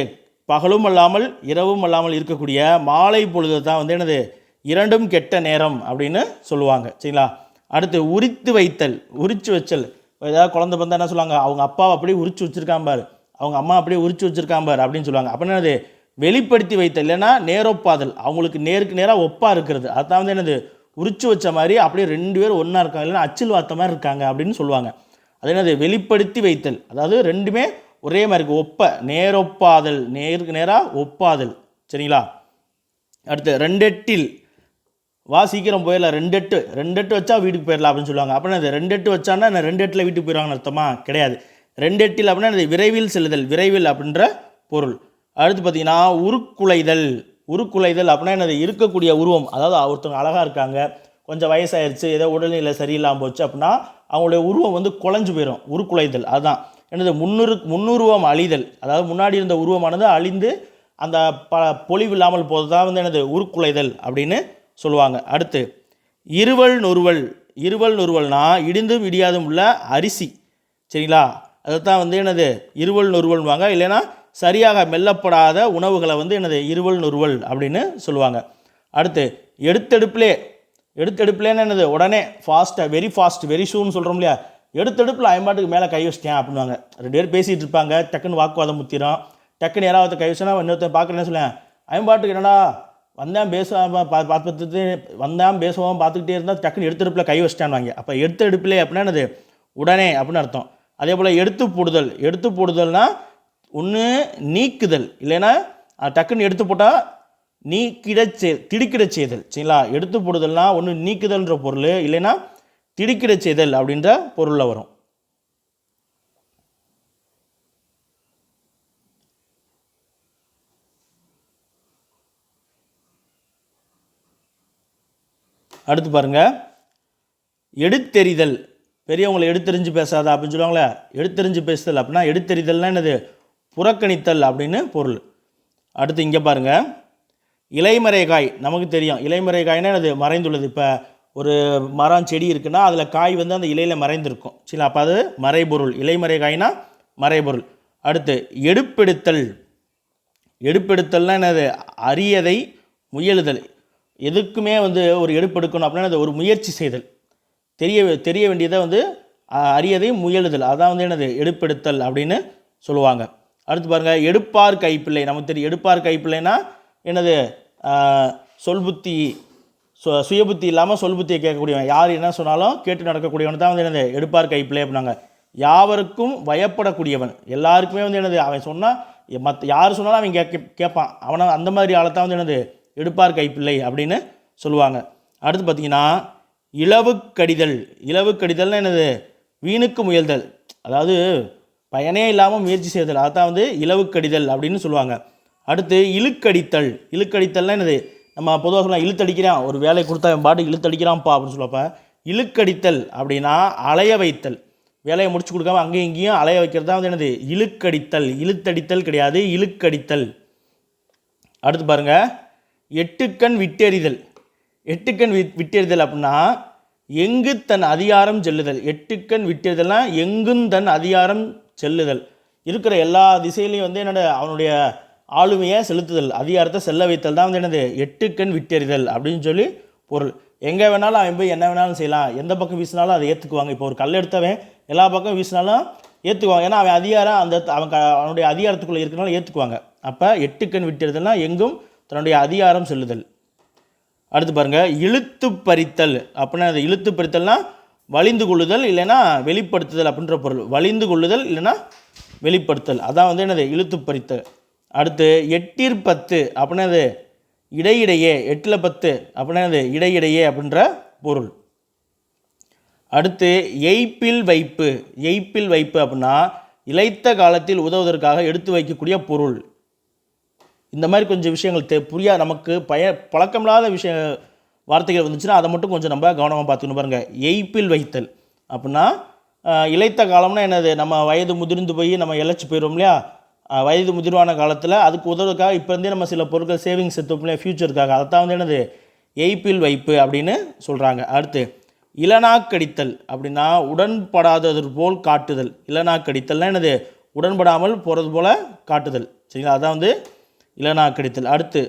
பகலும் அல்லாமல் இரவும் அல்லாமல் இருக்கக்கூடிய மாலை பொழுது தான் வந்து என்னது இரண்டும் கெட்ட நேரம் அப்படின்னு சொல்லுவாங்க. சரிங்களா. அடுத்து உரித்து வைத்தல், உரிச்சு வச்சல். ஏதாவது குழந்தை வந்தால் என்ன சொல்லுவாங்க, அவங்க அப்பாவை அப்படியே உரிச்சு வச்சுருக்கான் பார், அவங்க அம்மா அப்படியே உரிச்சு வச்சுருக்கான் பார் அப்படின்னு சொல்லுவாங்க. அப்படின்னா என்னது, வெளிப்படுத்தி வைத்தல், இல்லைன்னா நேரொப்பாதல், அவங்களுக்கு நேருக்கு நேராக ஒப்பாக இருக்கிறது. அதுதான் வந்து என்னது உரிச்சு வச்ச மாதிரி அப்படியே ரெண்டு பேரும் ஒன்றா இருக்காங்க, இல்லைன்னா அச்சில் வார்த்த மாதிரி இருக்காங்க அப்படின்னு சொல்லுவாங்க. அது என்னது வெளிப்படுத்தி வைத்தல், அதாவது ரெண்டுமே ஒரே மாதிரி இருக்குது, ஒப்ப, நேரொப்பாதல், நேருக்கு நேராக ஒப்பாதல். சரிங்களா. அடுத்து ரெண்டெட்டில், வா சீக்கிரம் போயிடலாம், ரெண்டெட்டு வச்சா வீட்டுக்கு போயிடலாம் அப்படின்னு சொல்லுவாங்க. அப்படின்னா அது ரெண்டெட்டு வச்சான்னா நான் ரெண்டெட்டில் வீட்டுக்கு போயிடுவாங்கன்னு அர்த்தமா, கிடையாது. ரெண்டெட்டில் அப்படின்னா அது விரைவில் செல்லுதல், விரைவில் அப்படின்ற பொருள். அடுத்து பார்த்தீங்கன்னா உருக்குலைதல். உருக்குலைதல் அப்படின்னா என்னது, இருக்கக்கூடிய உருவம், அதாவது ஒருத்தவங்க அழகாக இருக்காங்க, கொஞ்சம் வயசாயிருச்சு, ஏதோ உடல்நிலை சரியில்லாமல் போச்சு அப்படின்னா அவங்களுடைய உருவம் வந்து குலைஞ்சு போயிடும், உருக்குலைதல். அதுதான் என்னது முன்னுருவம் அழிதல், அதாவது முன்னாடி இருந்த உருவமானது அழிந்து அந்த பொலிவு இல்லாமல் போது தான் வந்து என்னது உருக்குலைதல் அப்படின்னு சொல்லுவாங்க. அடுத்து இருவல் நொறுவல். இருவல் நொறுவல்னா இடிந்தும் இடியாதும் உள்ள அரிசி. சரிங்களா. அதைத்தான் வந்து என்னது இருவல் நொறுவல்வாங்க, இல்லைன்னா சரியாக மெல்லப்படாத உணவுகளை வந்து என்னது இருவல் நொறுவல் அப்படின்னு சொல்லுவாங்க. அடுத்து எடுத்தெடுப்புலேன்னு என்னது உடனே ஃபாஸ்ட்டாக, வெரி ஃபாஸ்ட், வெரி ஷூன்னு சொல்கிறோம் இல்லையா, எடுத்தெடுப்பில் ஐம்பாட்டுக்கு மேலே கை வச்சிட்டேன் அப்படின்வாங்க. ரெண்டு பேர் பேசிகிட்டு இருப்பாங்க, டக்குன்னு வாக்குவாதம் முத்திரும், டக்குன்னு யாராவது கை வச்சுனா இன்னொருத்தர் பார்க்குறேன்னு சொல்லேன், ஐம்பாட்டுக்கு என்னடா வந்தேன் பேசுவோம் பார்த்துக்கிட்டே இருந்தால் டக்குன்னு எடுத்தெடுப்பில் கை வச்சிட்டான்வாங்க. அப்போ எடுத்தெடுப்பிலே அப்படின்னா என்னது உடனே அப்படின்னு அர்த்தம். அதே போல் எடுத்து போடுதல்னா ஒன்று நீக்குதல், இல்லைன்னா டக்குன்னு எடுத்து போட்டால் திடுக்கிட செய்தல். சரிங்களா. எடுத்து போடுதல்னா ஒன்று நீக்குதல்ன்ற பொருள், இல்லைன்னா திடுக்கிட செய்தல் அப்படின்ற பொருளில் வரும். அடுத்து பாருங்க, எடுத்தெறிதல். பெரியவங்களை எடுத்தெறிஞ்சு பேசாத அப்படின்னு சொல்லுவாங்களே, எடுத்தெறிஞ்சு பேசுதல் அப்படின்னா எடுத்தெறிதல்னா என்னது, புறக்கணித்தல் அப்படின்னு பொருள். அடுத்து இங்கே பாருங்கள், இலைமறை காய். நமக்கு தெரியும் இலைமறை காய்னா என்னது, மறைந்துள்ளது. இப்போ ஒரு மரம் செடி இருக்குன்னா அதில் காய் வந்து அந்த இலையில் மறைந்திருக்கும். சரி, அப்போ அது மறைபொருள். இலைமறை காய்னா மறைபொருள். அடுத்து எடுப்பெடுத்தல்னா என்னது, அரியதை முயலுதல். எதுக்குமே வந்து ஒரு எடுப்பெடுக்கணும் அப்படின்னா அது ஒரு முயற்சி செய்தல், தெரிய வேண்டியதை வந்து அரியதை முயலுதல், அதான் வந்து என்னது எடுப்பெடுத்தல் அப்படின்னு சொல்லுவாங்க. அடுத்து பாருங்கள், எடுப்பார் கைப்பிள்ளை. நமக்கு தெரியும் எடுப்பார் கைப்பிள்ளைனா என்னது, சொல்புத்தி, சுயபுத்தி இல்லாமல் சொல்புத்தியை கேட்கக்கூடியவன், யார் என்ன சொன்னாலும் கேட்டு நடக்கக்கூடியவன் தான் வந்து என்னது எடுப்பார் கைப்பிள்ளை அப்படின்னாங்க. யாவருக்கும் பயப்படக்கூடியவன், எல்லாருக்குமே வந்து என்னது அவன் சொன்னால் யார் சொன்னாலும் அவன் கேட்பான், அவனை அந்த மாதிரி ஆளத்தான் வந்து என்னது எடுப்பார் கைப்பிள்ளை அப்படின்னு சொல்லுவாங்க. அடுத்து பார்த்தீங்கன்னா இலவு கடிதல்னா என்னது, வீணுக்கு முயல்தல், அதாவது பயனே இல்லாமல் முயற்சி செய்தல், அதான் வந்து இலவு கடிதல் அப்படின்னு சொல்லுவாங்க. அடுத்து இழுக்கடித்தல்னா என்னது, நம்ம பொதுவாக சொல்லலாம் இழுத்தடிக்கிறான், ஒரு வேலை கொடுத்தா அவன் பாட்டு இழுத்தடிக்கிறான்ப்பா அப்படின்னு சொல்லப்போ இழுக்கடித்தல் அப்படின்னா அலைய வைத்தல், வேலையை முடிச்சு கொடுக்காம அங்கேயும் இங்கேயும் அலைய வைக்கிறது தான் வந்து என்னது இழுக்கடித்தல். இழுத்தடித்தல் கிடையாது, இழுக்கடித்தல். அடுத்து பாருங்கள், எட்டுக்கண் விட்டெறிதல் அப்படின்னா எங்கு தன் அதிகாரம் செல்லுதல். எட்டுக்கண் விட்டெறிதல்னா எங்கும் தன் அதிகாரம் செல்லுதல், இருக்கிற எல்லா திசையிலையும் வந்து என்னோட அவனுடைய ஆளுமையை செலுத்துதல், அதிகாரத்தை செல்ல வைத்தல் தான் வந்து என்னது எட்டுக்கண் விட்டெறிதல் அப்படின்னு சொல்லி பொருள். எங்கே வேணாலும் அவன் போய் என்ன வேணாலும் செய்யலாம், எந்த பக்கம் வீசினாலும் அதை ஏற்றுக்குவாங்க. இப்போ ஒரு கல் எடுத்தவன் எல்லா பக்கம் வீசினாலும் ஏற்றுக்குவாங்க, ஏன்னா அவன் அதிகாரம் அவனுடைய அதிகாரத்துக்குள்ளே இருக்கிறனால ஏற்றுக்குவாங்க. அப்போ எட்டுக்கண் விட்டெறிதல்னா எங்கும் தன்னுடைய அதிகாரம் செல்லுதல். அடுத்து பாருங்கள், இழுத்து பறித்தல் அப்படின்னா அது இழுத்து பறித்தல்னா வலிந்து கொள்ளுதல் இல்லைன்னா வெளிப்படுத்துதல் அப்படின்ற பொருள். வலிந்து கொள்ளுதல் இல்லைன்னா வெளிப்படுத்தல், அதான் வந்து என்னது இழுத்து பறித்தல். அடுத்து 8 அப்படின்னா அது இடையிடையே, 8 அப்படின்னா அது இடையிடையே அப்படின்ற பொருள். அடுத்து எய்ப்பில் வைப்பு அப்படின்னா இளைத்த காலத்தில் உதவுவதற்காக எடுத்து வைக்கக்கூடிய பொருள். இந்த மாதிரி கொஞ்சம் விஷயங்கள் நமக்கு பழக்கமில்லாத வார்த்தைகள் வந்துச்சுன்னா அதை மட்டும் கொஞ்சம் நம்ம கவனமாக பார்த்துக்கணும். பாருங்கள், எய்ப்பில் வைத்தல் அப்படின்னா இளைத்த காலம்னா என்னது, நம்ம வயது முதிர்ந்து போய் நம்ம இழைச்சி போயிடுவோம் இல்லையா, வயது முதிர்வான காலத்தில் அதுக்கு உதவுறதுக்காக இப்போ இருந்தே நம்ம சில பொருட்கள் சேவிங்ஸ் எடுத்தோம் இல்லையா ஃப்யூச்சருக்காக, அதைத்தான் வந்து என்னது எய்ப்பில் வைப்பு அப்படின்னு சொல்கிறாங்க. அடுத்து இலனாக்கடித்தல் அப்படின்னா உடன்படாதது போல் காட்டுதல். இலனாக்கடித்தல்னா என்னது? உடன்படாமல் போகிறது போல் காட்டுதல். சரிங்களா? அதான் வந்து இலனாக்கடித்தல். அடுத்து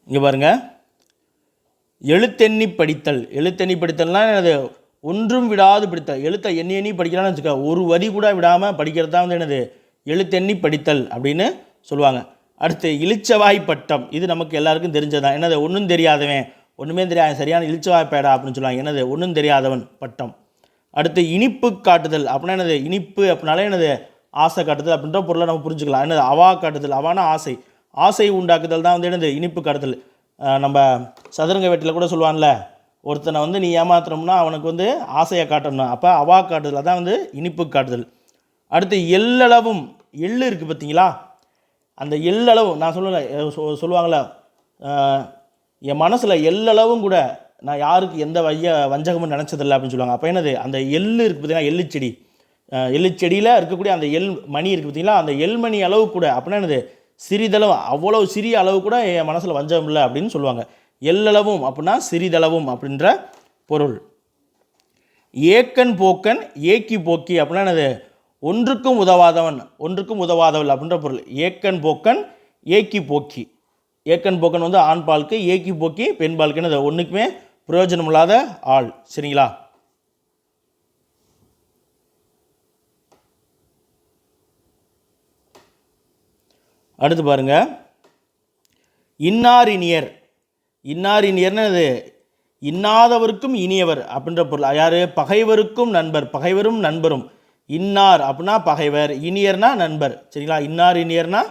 இங்கே பாருங்கள், எழுத்தெண்ணி படித்தல். எழுத்தெண்ணி படித்தல்னால் என்னது? ஒன்றும் விடாது படித்தல். எழுத்தை எண்ணி எண்ணி படிக்கலாம்னு வச்சுக்க, ஒரு வரி கூட விடாமல் படிக்கிறது தான் வந்து என்னது? எழுத்தெண்ணி படித்தல் அப்படின்னு சொல்லுவாங்க. அடுத்து இளிச்சவாய் பட்டம். இது நமக்கு எல்லாருக்கும் தெரிஞ்சதான். என்னது? ஒன்றும் தெரியாதவன், ஒன்றுமே தெரியாது, சரியான இளிச்சவாய் பேடா அப்படின்னு சொல்லுவாங்க. என்னது? ஒன்றும் தெரியாதவன் பட்டம். அடுத்து இனிப்பு காட்டுதல் அப்படின்னா என்னது? இனிப்பு அப்படின்னாலே என்னது? ஆசை காட்டுதல் அப்படின்ற பொருளை நம்ம புரிஞ்சுக்கலாம். என்னது? அவா காட்டுதல். அவானா ஆசை, ஆசை உண்டாக்குதல் தான் வந்து என்னது? இனிப்பு காட்டுதல். நம்ம சதுரங்க வேட்டில் கூட சொல்லுவான்ல, ஒருத்தனை வந்து நீ ஏமாத்துறோம்னா அவனுக்கு வந்து ஆசையை காட்டணும், அப்போ அவா காட்டுதல், அதான் வந்து இனிப்பு காட்டுதல். அடுத்து எள்ளளவும். எள்ளு இருக்குது பார்த்தீங்களா? அந்த எள்ளளவு நான் சொல்லுவாங்களே, என் மனசில் எள்ளளவும் கூட நான் யாருக்கு எந்த வஞ்சகமும் நினச்சதில்லை அப்படின்னு சொல்லுவாங்க. அப்போ என்னது? அந்த எள்ளு இருக்குது பார்த்தீங்கன்னா, எள்ளுச்செடி, எள்ளுச்செடியில் இருக்கக்கூடிய அந்த எள் மணி இருக்குது பார்த்தீங்களா, அந்த எள்மணி அளவு கூட அப்படின்னா என்னது? சிறிதளவு, அவ்வளவு சிறிய அளவு கூட என் மனசில் வஞ்சகம் இல்லை அப்படின்னு சொல்லுவாங்க. எள்ளளவும் அப்படின்னா சிறிதளவும் அப்படின்ற பொருள். ஏக்கன் போக்கன் ஏக்கி போக்கி அப்படின்னா என்னது? ஒன்றுக்கும் உதவாதவன், ஒன்றுக்கும் உதவாதவள் அப்படின்ற பொருள். ஏக்கன் போக்கன் ஏக்கி போக்கி. ஏக்கன் போக்கன் வந்து ஆண் பாலுக்கு, ஏக்கி போக்கி பெண் பாலுக்கு. என்னது? ஒன்றுக்குமே பிரயோஜனம் இல்லாத ஆள். சரிங்களா? அடுத்து பாருங்க, இன்னார் இனியர். இன்னார் இனியர்னு அது இன்னாதவருக்கும் இனியவர் அப்படின்ற பொருள். யார்? பகைவருக்கும் நண்பர், பகைவரும் நண்பரும். இன்னார் அப்படின்னா பகைவர், இனியர்னா நண்பர். சரிங்களா? இன்னார் இனியர்னா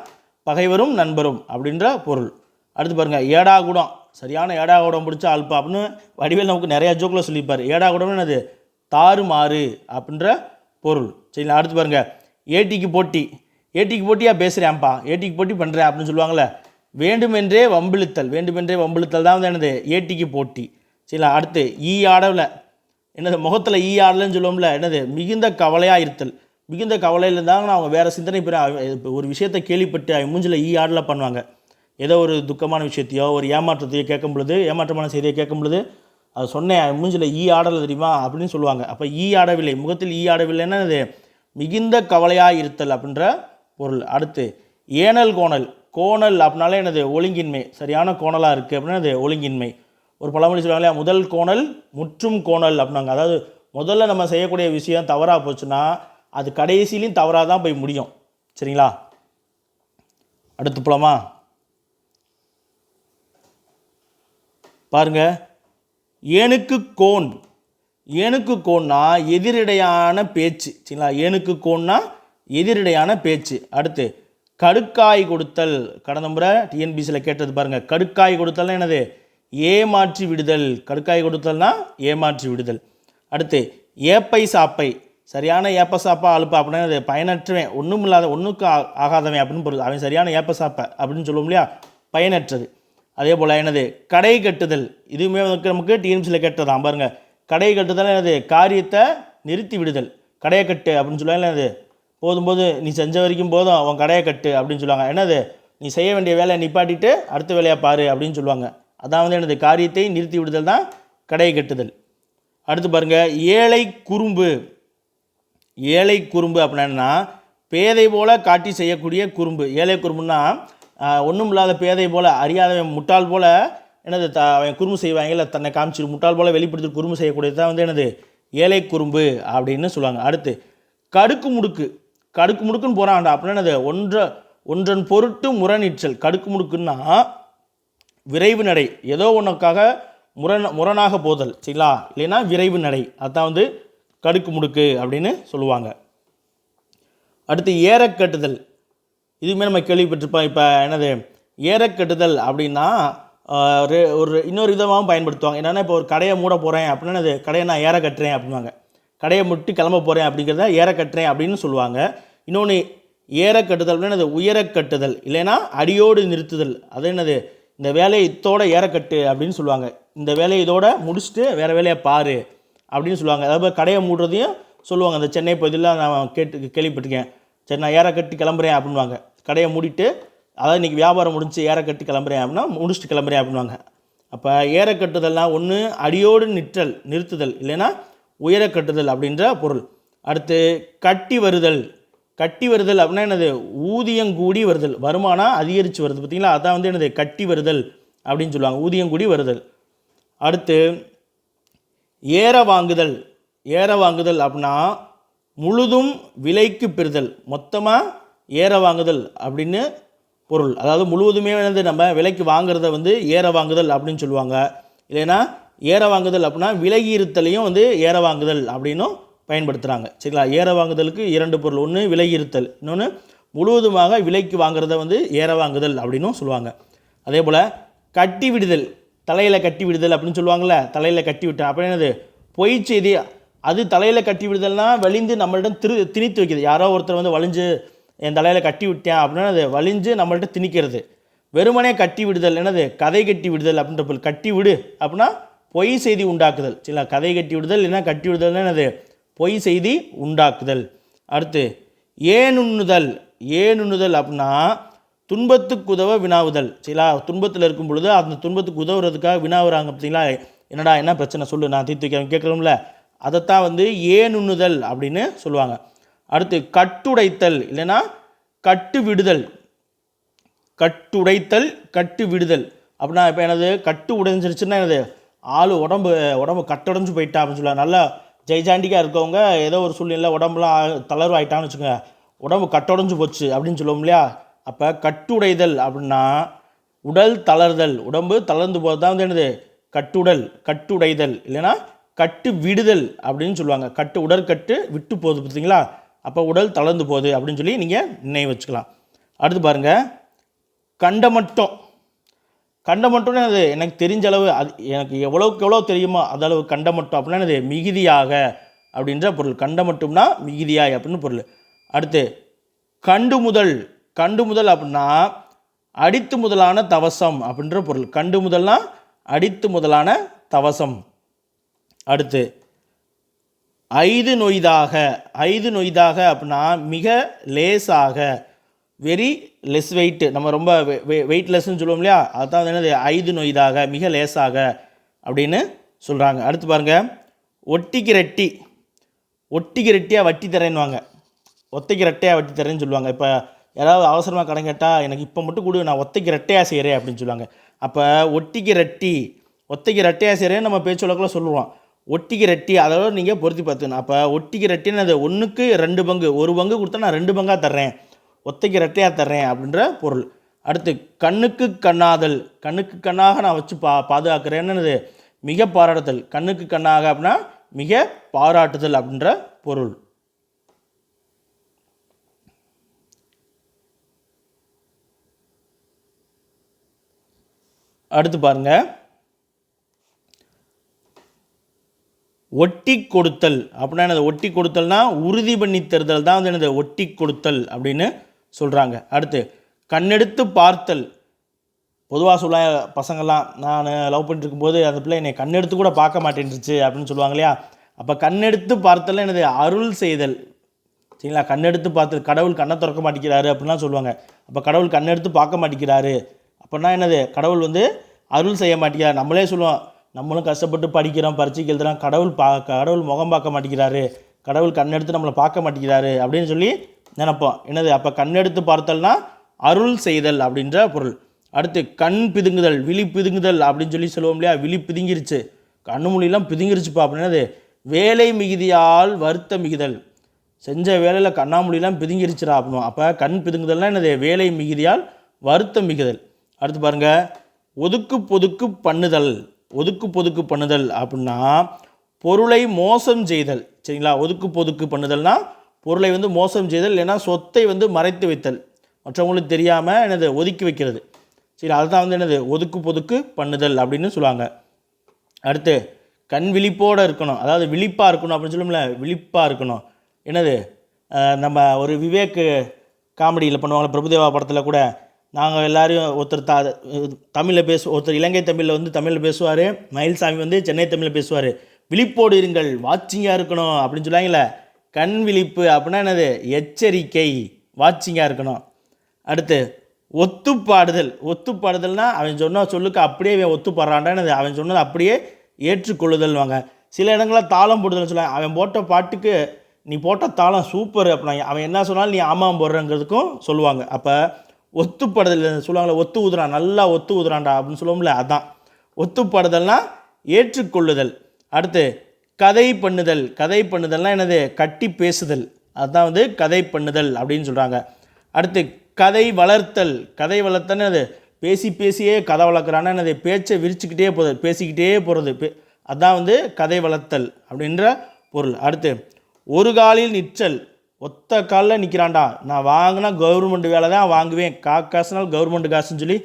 பகைவரும் நண்பரும் அப்படின்ற பொருள். அடுத்து பாருங்கள், ஏடாகுடம். சரியான ஏடாகுடம் பிடிச்ச அல்பா அப்படின்னு வடிவேல் நமக்கு நிறையா ஜோக்கில் சொல்லியிருப்பார். ஏடாகுடம்னு என்னது? தாறுமாறு அப்படின்ற பொருள். சரிங்களா? அடுத்து பாருங்கள், ஏட்டிக்கு போட்டி. ஏட்டிக்கு போட்டியாக பேசுகிறேன்ப்பா, ஏட்டிக்கு போட்டி பண்ணுறேன் அப்படின்னு சொல்லுவாங்களே, வேண்டுமென்றே வம்பிழுத்தல். வேண்டுமென்றே வம்பிழுத்தல் தான் வந்து என்னது? ஏட்டிக்கு போட்டி. சரிங்களா? அடுத்து ஈ ஆடவில். என்னது? முகத்தில் ஈ ஆடலன்னு சொல்லுவோம்ல, என்னது? மிகுந்த கவலையாக இருத்தல். மிகுந்த கவலையில் இருந்தாங்கன்னா அவங்க வேறு சிந்தனை பெற ஒரு விஷயத்தை கேள்விப்பட்டு மூஞ்சில் ஈ ஆடலை பண்ணுவாங்க. ஏதோ ஒரு துக்கமான விஷயத்தையோ ஒரு ஏமாற்றத்தையோ கேட்கும் பொழுது, ஏமாற்றமான செய்தியை கேட்கும் பொழுது, அது சொன்னேன் மூஞ்சில் ஈ ஆடலை தெரியுமா அப்படின்னு சொல்லுவாங்க. அப்போ ஈ ஆடவில்லை, முகத்தில் ஈ ஆடவில்லைன்னா அது மிகுந்த கவலையாக இருத்தல் அப்படின்ற பொருள். அடுத்து ஏனல் கோணல். கோணல் அப்படின்னாலே என்னது? ஒழுங்கின்மை. சரியான கோணலாக இருக்குது அப்படின்னா அது ஒழுங்கின்மை. ஒரு பழமொழி சொல்லுவாங்க இல்லையா, முதல் கோணல் முற்றும் கோணல் அப்படின்னாங்க. அதாவது முதல்ல நம்ம செய்யக்கூடிய விஷயம் தவறாக போச்சுன்னா அது கடைசியிலையும் தவறாக தான் போய் முடியும். சரிங்களா? அடுத்து போலாமா? பாருங்க, ஏனுக்கு கோன். ஏனுக்கு கோன்னா எதிரிடையான பேச்சு. சரிங்களா? ஏனுக்கு கோன்னா எதிரிடையான பேச்சு. அடுத்து கடுக்காய் கொடுத்தல். கடந்த முறை டிஎன்பிசியில் கேட்டது பாருங்கள், கடுக்காய் கொடுத்தல்னா என்னது? ஏமாற்றி விடுதல். கடுக்காய் கொடுத்தல்னா ஏமாற்றி விடுதல். அடுத்து ஏப்பை சாப்பை. சரியான ஏப்ப சாப்பா அழுப்பா அப்படின்னா அது பயனற்றவன், ஒன்றும் இல்லாத, ஒன்றுக்கு ஆகாதவன் அப்படின்னு பொருள். அவன் சரியான ஏப்ப சாப்பை அப்படின்னு சொல்லுவோம் இல்லையா, பயனற்றது. அதே போல் என்னது? கடை கட்டுதல். இதுவுமே நமக்கு டிஎன்பிசியில் கேட்டதான் பாருங்கள். கடை கட்டுதல் என்னது? காரியத்தை நிறுத்தி விடுதல். கடையை கட்டு அப்படின்னு சொல்லுவாங்க. என்னது? போதும்போது நீ செஞ்ச வரைக்கும் போதும், அவன் கடையை கட்டு அப்படின்னு சொல்லுவாங்க. என்னது? நீ செய்ய வேண்டிய வேலையை நிப்பாட்டிட்டு அடுத்த வேலையை பாரு அப்படின்னு சொல்லுவாங்க. அதான் வந்து என்னது? காரியத்தை நிறுத்தி விடுதல் தான் கடையை கட்டுதல். அடுத்து பாருங்கள், ஏழை குறும்பு. ஏழை குறும்பு அப்படின்னா பேதை போல காட்டி செய்யக்கூடிய குறும்பு. ஏழை குறும்புன்னா ஒன்றும் இல்லாத பேதை போல், அறியாதவன் முட்டாள் போல் என்னது? அவன் குறும்பு செய்வாங்கல்ல, தன்னை காமிச்சு முட்டாள் போல் வெளிப்படுத்தி குறும்பு செய்யக்கூடியது தான் வந்து என்னது? ஏழை குறும்பு அப்படின்னு சொல்லுவாங்க. அடுத்து கடுக்கு முடுக்கு. கடுக்கு முடுக்குன்னு போகிறான்டா அப்படின்னா என்னது? ஒன்றன் பொருட்டு முரணிற்றல். கடுக்கு முடுக்குன்னா விரைவு நடை, ஏதோ ஒன்றுக்காக முரணாக போதல். சரிங்களா? இல்லைன்னா விரைவு நடை, அதுதான் வந்து கடுக்கு முடுக்கு அப்படின்னு சொல்லுவாங்க. அடுத்து ஏறக்கட்டுதல். இதுவுமே நம்ம கேள்விப்பட்டிருப்போம். இப்போ என்னது? ஏறக்கட்டுதல் அப்படின்னா ஒரு இன்னொரு விதமாகவும் பயன்படுத்துவாங்க. என்னென்னா, இப்போ ஒரு கடையை மூட போகிறேன் அப்படின்னா அது கடையை நான் ஏற கட்டுறேன் அப்படின்வாங்க. கடையை முட்டி கிளம்ப போகிறேன் அப்படிங்கிறத ஏற கட்டுறேன் அப்படின்னு சொல்லுவாங்க. இன்னொன்று ஏற கட்டுதல் அப்படின்னா அது உயர கட்டுதல், இல்லைன்னா அடியோடு நிறுத்துதல். அது என்னது? இந்த வேலையை இதோட ஏறக்கட்டு அப்படின்னு சொல்லுவாங்க. இந்த வேலையை இதோட முடிச்சுட்டு வேறு வேலையை பாரு அப்படின்னு சொல்லுவாங்க. அதாவது கடையை மூடுறதையும் சொல்லுவாங்க. அந்த சென்னை பகுதியில் நான் கேள்விப்பட்டிருக்கேன். சரி, நான் ஏறக்கட்டி கிளம்புறேன் அப்படின்வாங்க. கடையை மூடிட்டு, அதாவது இன்றைக்கி வியாபாரம் முடிஞ்சு ஏறக்கட்டி கிளம்புறேன் அப்படின்னா முடிச்சுட்டு கிளம்புறேன் அப்படின்வாங்க. அப்போ ஏற கட்டுதல்னால் ஒன்று அடியோடு நிறுத்துதல் இல்லைன்னா உயர கட்டுதல் அப்படின்ற பொருள். அடுத்து கட்டி வருதல். கட்டி வருதல் அப்படின்னா என்னது? ஊதியங்கூடி வருதல், வருமானம் அதிகரித்து வருது பார்த்தீங்களா, அதான் வந்து என்னது? கட்டி வருதல் அப்படின்னு சொல்லுவாங்க, ஊதியங்கூடி வருதல். அடுத்து ஏற வாங்குதல். ஏற வாங்குதல் அப்படின்னா முழுதும் விலைக்கு பெறுதல், மொத்தமாக ஏற வாங்குதல் அப்படின்னு பொருள். அதாவது முழுவதுமே வந்து நம்ம விலைக்கு வாங்குறத வந்து ஏற வாங்குதல் அப்படின்னு சொல்லுவாங்க. இல்லைன்னா ஏற வாங்குதல் அப்படின்னா விலகி இருத்தலையும் வந்து ஏற வாங்குதல் அப்படின்னும் பயன்படுத்துகிறாங்க. சரிங்களா? ஏற வாங்குதலுக்கு இரண்டு பொருள், ஒன்று விலகி இருத்தல், இன்னொன்று முழுவதுமாக விலைக்கு வாங்குறத வந்து ஏற வாங்குதல் அப்படின்னும் சொல்லுவாங்க. அதே போல் கட்டி விடுதல், தலையில் கட்டி விடுதல் அப்படின்னு சொல்லுவாங்கள்ல, தலையில் கட்டி விட்டேன் அப்போ என்னது? பொய் செய்தி. அது தலையில் கட்டி விடுதல்னால் வலிந்து நம்மள்ட்ட திணித்து வைக்கிறது. யாரோ ஒருத்தர் வந்து வலிஞ்சு என் தலையில் கட்டி விட்டேன் அப்படின்னா அது வலிஞ்சு நம்மள்ட்ட திணிக்கிறது. வெறுமனே கட்டி விடுதல் என்னது? கதை கட்டி விடுதல் அப்படின்ற பொருள். கட்டி விடு அப்படின்னா பொய் செய்தி உண்டாக்குதல். சரிங்களா? கதை கட்டி விடுதல் இல்லைன்னா கட்டி விடுதல்னா என்னது? பொய் செய்தி உண்டாக்குதல். அடுத்து ஏனுண்ணுதல். ஏனுண்ணுதல் அப்படின்னா துன்பத்துக்கு உதவ வினாவுதல். சரிங்களா? துன்பத்தில் இருக்கும் பொழுது அந்த துன்பத்துக்கு உதவுறதுக்காக வினாவுறாங்க பார்த்தீங்களா, என்னடா என்ன பிரச்சனை சொல்லு, நான் தீர்த்து வைக்கிறேன் கேட்குறோம்ல, அதைத்தான் வந்து ஏனுண்ணுதல் அப்படின்னு சொல்லுவாங்க. அடுத்து கட்டுடைத்தல் இல்லைன்னா கட்டு விடுதல். கட்டுடைத்தல் கட்டு விடுதல் அப்படின்னா இப்போ என்னது? கட்டு உடைஞ்சிருச்சுன்னா என்னது? ஆள் உடம்பு கட்டுடைஞ்சு போயிட்டா அப்படின்னு சொல்லுவாங்க. நல்லா ஜெய்ஜாண்டிக்காக இருக்கவங்க ஏதோ ஒரு சூழ்நிலை உடம்புலாம் தளர்வு ஆகிட்டான்னு வச்சுக்கோங்க, உடம்பு கட்டுடைஞ்சு போச்சு அப்படின்னு சொல்லுவோம் இல்லையா. அப்போ கட்டுடைதல் அப்படின்னா உடல் தளர்தல், உடம்பு தளர்ந்து போகிறது தான் வந்து என்னது? கட்டுடைதல் இல்லைன்னா கட்டு விடுதல் அப்படின்னு சொல்லுவாங்க. உடற்கட்டு விட்டு போகுது பார்த்தீங்களா, அப்போ உடல் தளர்ந்து போகுது அப்படின்னு சொல்லி நீங்கள் நினைவு வச்சுக்கலாம். அடுத்து பாருங்கள், கண்டமட்டம். கண்டமட்டம்னு அது எனக்கு தெரிஞ்ச அளவு, அது எனக்கு எவ்வளோக்கு எவ்வளோ தெரியுமோ அதளவு கண்டமட்டம் அப்படின்னா என்னது? மிகுதியாக அப்படின்ற பொருள். கண்டமட்டும்னா மிகுதியாய் அப்படின்னு பொருள். அடுத்து கண்டு முதல் அப்படின்னா அடித்து முதலான தவசம் அப்படின்ற பொருள். கண்டு முதல்னா அடித்து முதலான தவசம். அடுத்து ஐது நொய்தாக அப்படின்னா மிக லேசாக, வெரி லெஸ் வெயிட், நம்ம ரொம்ப வெயிட்லெஸ்ன்னு சொல்லுவோம் இல்லையா, அதுதான் என்னது? ஐது நொய்தாக, மிக லேசாக அப்படின்னு சொல்கிறாங்க. அடுத்து பாருங்கள், ஒட்டிக்கு ரெட்டியாக வட்டி தரேன்னுவாங்க, ஒத்தைக்கு ரெட்டையாக வட்டி தரேன்னு சொல்லுவாங்க. இப்போ யாராவது அவசரமாக கடன் கேட்டால் எனக்கு இப்போ மட்டும் கொடு, நான் ஒத்தைக்கு ரெட்டையாக செய்கிறேன் அப்படின்னு சொல்லுவாங்க. அப்போ ஒத்தைக்கு ரெட்டையாக செய்கிறேன்னு நம்ம பேச்சு வழக்கில் சொல்லுவோம். ஒட்டிக்கு ரெட்டி அதோட நீங்கள் பொருத்தி பார்த்துக்கணும். அப்போ ஒட்டிக்கு ரெட்டின்னு அது ஒன்றுக்கு 2 பங்கு, ஒரு பங்கு கொடுத்தா நான் 2 பங்காக தர்றேன், ஒத்தைக்கு ரெட்டையாக தர்றேன் அப்படின்ற பொருள். அடுத்து கண்ணுக்கு கண்ணாக நான் வச்சு பாதுகாக்கிறேன்னு மிக பாராட்டுதல். கண்ணுக்கு கண்ணாக அப்படின்னா மிக பாராட்டுதல் அப்படின்ற பொருள். அடுத்து பாருங்க, ஒட்டி கொடுத்தல் அப்படின்னா என்னது? ஒட்டி கொடுத்தல்னா உறுதி பண்ணி தருதல் தான் வந்து என்னது? ஒட்டி கொடுத்தல் அப்படின்னு சொல்கிறாங்க. அடுத்து கண்ணெடுத்து பார்த்தல். பொதுவாக சொல்ல பசங்கள்லாம், நான் லவ் பண்ணிட்டு இருக்கும்போது அந்த பிள்ளை என்னை கண்ணெடுத்து கூட பார்க்க மாட்டேன்ருச்சு அப்படின்னு சொல்லுவாங்க இல்லையா. அப்போ கண்ணெடுத்து பார்த்தல் என்னது? அருள் செய்தல். சரிங்களா? கண்ணெடுத்து பார்த்தல், கடவுள் கண்ணை திறக்க மாட்டேங்கிறாரு அப்படின்லாம் சொல்லுவாங்க. அப்போ கடவுள் கண்ணெடுத்து பார்க்க மாட்டேங்கிறாரு அப்படின்னா என்னது? கடவுள் வந்து அருள் செய்ய மாட்டேங்கிறார். நம்மளே சொல்லுவோம், நம்மளும் கஷ்டப்பட்டு படிக்கிறோம், பரீட்சைக்கு எழுதுறோம், கடவுள் முகம் பார்க்க மாட்டேங்கிறாரு, கடவுள் கண்ணெடுத்து நம்மளை பார்க்க மாட்டேங்கிறாரு அப்படின்னு சொல்லி நினைப்போம். என்னது? அப்போ கண்ணெடுத்து பார்த்தல்னா அருள் செய்தல் அப்படின்ற பொருள். அடுத்து கண் பிதுங்குதல், விழி பிதுங்குதல் அப்படின்னு சொல்லி சொல்லுவோம் இல்லையா. விழி பிதுங்கிருச்சு, கண்ணு மொழியெல்லாம் பிதுங்கிருச்சுப்பா அப்படின்னது வேலை மிகுதியால் வருத்த மிகுதல். செஞ்ச வேலையில் கண்ணாமொழியெல்லாம் பிதுங்கிருச்சுரா அப்படின்னும். அப்போ கண் பிதுங்குதல்னா என்னது? வேலை மிகுதியால் வருத்த மிகுதல். அடுத்து பாருங்கள், ஒதுக்கு பொதுக்கு பண்ணுதல் அப்படின்னா பொருளை மோசம் செய்தல். சரிங்களா? ஒதுக்கு பொதுக்கு பண்ணுதல்னா பொருளை வந்து மோசம் செய்தல், இல்லைன்னா சொத்தை வந்து மறைத்து வைத்தல், மற்றவங்களுக்கு தெரியாமல் என்னது? ஒதுக்கி வைக்கிறது. சரி, அதுதான் வந்து என்னது? ஒதுக்கு பொதுக்கு பண்ணுதல் அப்படின்னு சொல்லுவாங்க. அடுத்து கண் விழிப்போடு இருக்கணும், அதாவது விழிப்பாக இருக்கணும் அப்படின்னு சொல்லுவோம்ல, விழிப்பாக இருக்கணும். என்னது? நம்ம ஒரு விவேக் காமெடியில் பண்ணுவாங்க, பிரபுதேவா படத்தில் கூட, நாங்கள் எல்லோரும் ஒருத்தர் தமிழில் ஒருத்தர் இலங்கை தமிழில் வந்து தமிழில் பேசுவார், மயில்சாமி வந்து சென்னை தமிழில் பேசுவார். விழிப்போடு இருங்கள், வாட்சிங்காக இருக்கணும் அப்படின்னு சொல்லுவாங்கல்ல. கண் விழிப்பு அப்படின்னா என்னது? எச்சரிக்கை, வாட்சிங்காக இருக்கணும். அடுத்து ஒத்துப்பாடுதல். ஒத்துப்பாடுதல்னா அவன் சொன்ன சொல்லுக்கு அப்படியே இவன் ஒத்துப்பாடுறான்டான்னு அவன் சொன்னதை அப்படியே ஏற்றுக்கொள்ளுதல்வாங்க. சில இடங்களில் தாளம் போடுதல்னு சொல்லுவாங்க. அவன் போட்ட பாட்டுக்கு நீ போட்ட தாளம் சூப்பர் அப்படின்னாங்க. அவன் என்ன சொன்னாலும் நீ ஆமாம் போடுறங்கிறதுக்கும் சொல்லுவாங்க. அப்போ ஒத்துப்படுதல் சொல்லுவாங்களே, ஒத்து ஊதுறான், நல்லா ஒத்து ஊதுறான்டா அப்படின்னு சொல்லுவோம்ல, அதான் ஒத்துப்படுதல்னா ஏற்றுக்கொள்ளுதல். அடுத்து கதை பண்ணுதல். கதை பண்ணுதல்னால் என்னது? கட்டி பேசுதல். அதுதான் வந்து கதை பண்ணுதல் அப்படின்னு சொல்கிறாங்க. அடுத்து கதை வளர்த்தல். கதை வளர்த்தல்னு அது பேசி பேசியே கதை வளர்க்குறான்னா என்னது? பேச்சை விரிச்சுக்கிட்டே போகுது, பேசிக்கிட்டே போகிறது. அதுதான் வந்து கதை வளர்த்தல் அப்படின்ற பொருள். அடுத்து ஒரு காலில் நிற்றல். ஒத்த காலில் நிற்கிறான்டா, நான் வாங்கினா கவர்மெண்ட் வேலை தான் வாங்குவேன், காசுனால் கவர்மெண்ட் காசுன்னு சொல்லி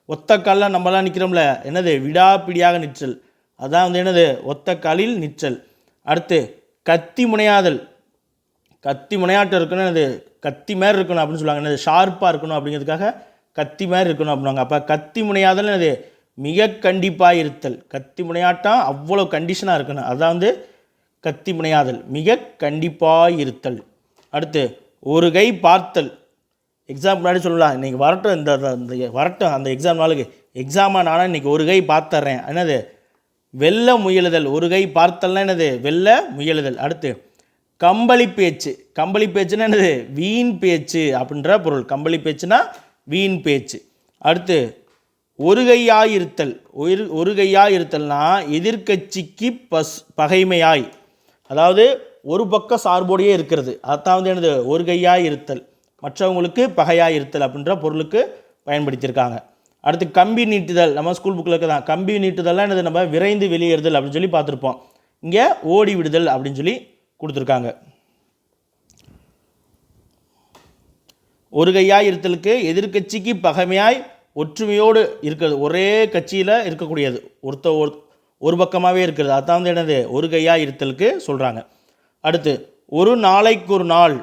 ஒத்த காலில் நம்மளாம் நிற்கிறோம்ல, என்னது? விடாப்பிடியாக நிற்றல். அதுதான் வந்து என்னது? ஒத்த காலில் நிற்றல். அடுத்து கத்தி முனையாதல். கத்தி முனையாட்டம் இருக்கணும், என்னது? கத்தி மாதிரி இருக்கணும் அப்படின்னு சொல்லுவாங்க. என்னது? ஷார்ப்பாக இருக்கணும் அப்படிங்கிறதுக்காக கத்தி மாதிரி இருக்கணும் அப்படின்னாங்க. அப்போ கத்தி முனையாதல் என்னது? மிக கண்டிப்பாக இருத்தல். கத்தி முனையாட்டம் அவ்வளோ கண்டிஷனாக இருக்கணும், அதான் வந்து கத்தி முனையாதல், மிக கண்டிப்பாக இருத்தல். அடுத்து ஒரு கை பார்த்தல். எக்ஸாம் முன்னாடி சொல்லலாம், இன்றைக்கி வரட்டும், இந்த வரட்டும் அந்த எக்ஸாம் நாளுக்கு, எக்ஸாமாக நானும் இன்றைக்கி ஒரு கை பார்த்துட்றேன், என்னது? வெல்ல முயலுதல். ஒரு கை பார்த்தல்னா என்னது? வெல்ல முயலுதல். அடுத்து கம்பளி பேச்சு. கம்பளி பேச்சுன்னா என்னது? வீண் பேச்சு அப்படின்ற பொருள். கம்பளி பேச்சுனா வீண் பேச்சு. அடுத்து ஒரு கையாய் இருத்தல். ஒரு கையாய் இருத்தல்னா எதிர்கட்சிக்கு பகைமையாய், அதாவது ஒரு பக்க சார்போடையே இருக்கிறது, அதுதான் வந்து என்னது? ஒரு கையாய் இருத்தல், மற்றவங்களுக்கு பகையாய் இருத்தல் அப்படின்ற பொருளுக்கு பயன்படுத்தியிருக்காங்க. அடுத்து கம்பி நீட்டுதல். நம்ம ஸ்கூல் புக்கில் இருக்க தான் கம்பி நீட்டுதல்லாம் என்னது? நம்ம விரைந்து வெளியேறுதல் அப்படின்னு சொல்லி பார்த்துருப்போம். இங்கே ஓடி விடுதல் அப்படின்னு சொல்லி கொடுத்துருக்காங்க. ஒரு கையாய் இருத்தலுக்கு எதிர்கட்சிக்கு பகைமையாய் ஒற்றுமையோடு இருக்கிறது, ஒரே கட்சியில் இருக்கக்கூடியது, ஒரு பக்கமாகவே இருக்கிறது, அதுதான் வந்து என்னது? ஒரு கையாய் இருத்தலுக்கு சொல்கிறாங்க. அடுத்து ஒரு நாளைக்கு ஒரு நாள்.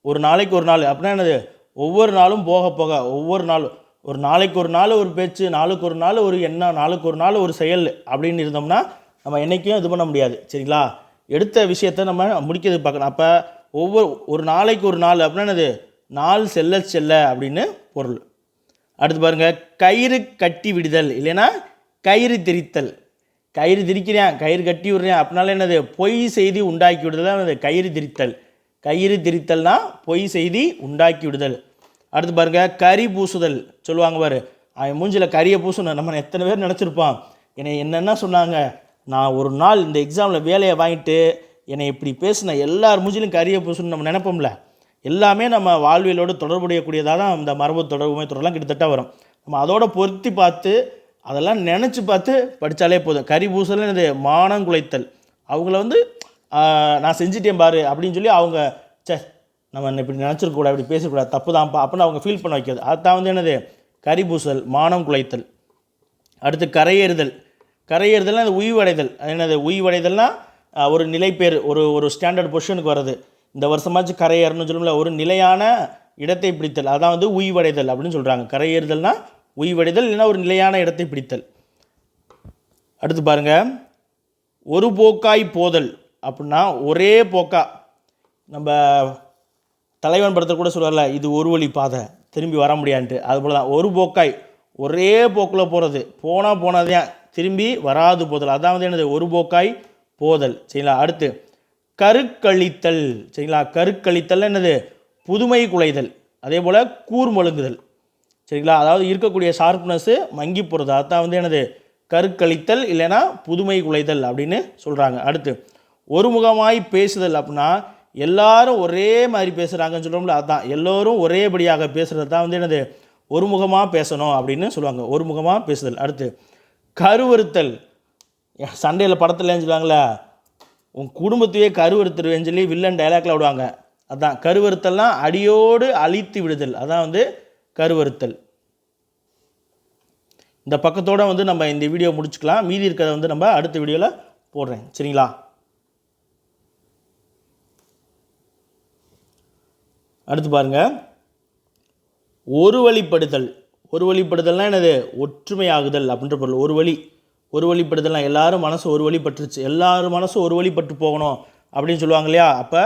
ஒரு நாளைக்கு ஒரு நாள் அப்படின்னா என்னது? ஒவ்வொரு நாளும் போக போக, ஒவ்வொரு நாளும், ஒரு நாளைக்கு ஒரு நாள் ஒரு பேச்சு, நாளுக்கு ஒரு நாள் ஒரு எண்ணம், நாளுக்கு ஒரு நாள் ஒரு செயல் அப்படின்னு இருந்தோம்னா நம்ம என்றைக்கும் இது பண்ண முடியாது. சரிங்களா? எடுத்த விஷயத்தை நம்ம முடிக்கிறது பார்க்கணும். அப்போ ஒரு நாளைக்கு ஒரு நாள் அப்படின்னா என்னது? நாள் செல்ல செல்ல அப்படின்னு பொருள். அடுத்து பாருங்கள், கயிறு கட்டி விடுதல், இல்லைன்னா கயிறு திரித்தல். கயிறு திரிக்கிறேன், கயிறு கட்டி விடுறேன் அப்படின்னால என்னது? பொய் செய்தி உண்டாக்கி விடுதல் என்னது? கயிறு திரித்தல். கயிறு திரித்தல்னா பொய் செய்தி உண்டாக்கி விடுதல். அடுத்து பாருங்கள், கறி பூசுதல். சொல்லுவாங்க பாரு, அவன் மூஞ்சில் கறியை பூசணும். நம்ம எத்தனை பேர் நினச்சிருப்பான், என்னை என்னென்ன சொன்னாங்க, நான் ஒரு நாள் இந்த எக்ஸாமில் வேலையை வாங்கிட்டு என்னை இப்படி பேசின எல்லார் மூஞ்சிலும் கறியை பூசணும்னு நம்ம நினைப்போம்ல. எல்லாமே நம்ம வாழ்வியலோடு தொடர்புடையக்கூடியதாக தான் இந்த மரபு தொடர்புமை தொடரெல்லாம் கிட்டத்தட்ட வரும். நம்ம அதோட பொருத்தி பார்த்து அதெல்லாம் நினச்சி பார்த்து படித்தாலே போதும். கறி பூசல் என்னது? மானம் குலைத்தல். அவங்கள வந்து நான் செஞ்சிட்டேன் பாரு அப்படின்னு சொல்லி அவங்க நம்ம இப்படி நினச்சிருக்கூடாது, இப்படி பேசக்கூடாது, தப்பு தான்ப்பா அப்படின்னு அவங்க ஃபீல் பண்ண வைக்கிறது, அதுதான் வந்து என்னது? கறி பூசல், மானம் குலைத்தல். அடுத்து கரையேறுதல். கரையேறுதல்னால் அது உய்வடைதல். என்னது உய்வடைதல்னால் ஒரு நிலைப்பேர், ஒரு ஸ்டாண்டர்ட் பொசிஷனுக்கு வர்றது. இந்த வருஷமாச்சு கரையேறணும்னு சொல்லும்ல, ஒரு நிலையான இடத்தை பிடித்தல், அதான் வந்து உய்வடைதல் அப்படின்னு சொல்கிறாங்க. கரையேறுதல்னா உய்வடைதல், இல்லைன்னா ஒரு நிலையான இடத்தை பிடித்தல். அடுத்து பாருங்கள், ஒரு போக்காய் போதல் அப்படின்னா ஒரே போக்கா. நம்ம தலைவன் படத்தில் கூட சொல்லுவார்ல, இது ஒரு வழி பாதை, திரும்பி வர முடியான்ட்டு, அதுபோல் தான் ஒரு போக்காய், ஒரே போக்கில் போகிறது, போனதே திரும்பி வராது போதல், அதான் வந்து என்னது? ஒரு போக்காய் போதல். சரிங்களா? அடுத்து கருக்கழித்தல். சரிங்களா? கருக்கழித்தல் என்னது? புதுமை குலைதல், அதே போல் கூர்மொழுங்குதல். சரிங்களா? அதாவது இருக்கக்கூடிய ஷார்ப்னஸ்ஸு மங்கி போகிறது, அதுதான் வந்து என்னது? கருக்கழித்தல், இல்லைன்னா புதுமை குலைதல் அப்படின்னு சொல்கிறாங்க. அடுத்து ஒருமுகமாய் பேசுதல் அப்படின்னா எல்லாரும் ஒரே மாதிரி பேசுகிறாங்கன்னு சொல்கிறோம்ல, அதுதான் எல்லோரும் ஒரேபடியாக பேசுகிறது தான் வந்து என்னது? ஒருமுகமாக பேசணும் அப்படின்னு சொல்லுவாங்க, ஒருமுகமாக பேசுதல். அடுத்து கருவறுத்தல். சண்டையில் படத்துலன்னு சொல்லுவாங்களே, உன் குடும்பத்தையே கருவறுத்துருவேன்னு சொல்லி வில்லன் டைலாக்ல விடுவாங்க, அதுதான் கருவறுத்தல்னால் அடியோடு அழித்து விடுதல், அதான் வந்து கருவறுத்தல். இந்த பக்கத்தோடு வந்து நம்ம இந்த வீடியோ முடிச்சுக்கலாம், மீதி இருக்கிறத வந்து நம்ம அடுத்த வீடியோவில் போடுறேன். சரிங்களா? அடுத்து பாருங்கள், ஒரு வழிப்படுதல். ஒரு வழிப்படுதல்னால் என்னது? ஒற்றுமையாகுதல் அப்படின்ற பொருள். ஒரு வழிப்படுதல்னால் எல்லாரும் மனசு ஒரு வழிப்பட்டுருச்சு, எல்லாரும் மனசு ஒரு வழிப்பட்டு போகணும் அப்படின்னு சொல்லுவாங்க இல்லையா? அப்போ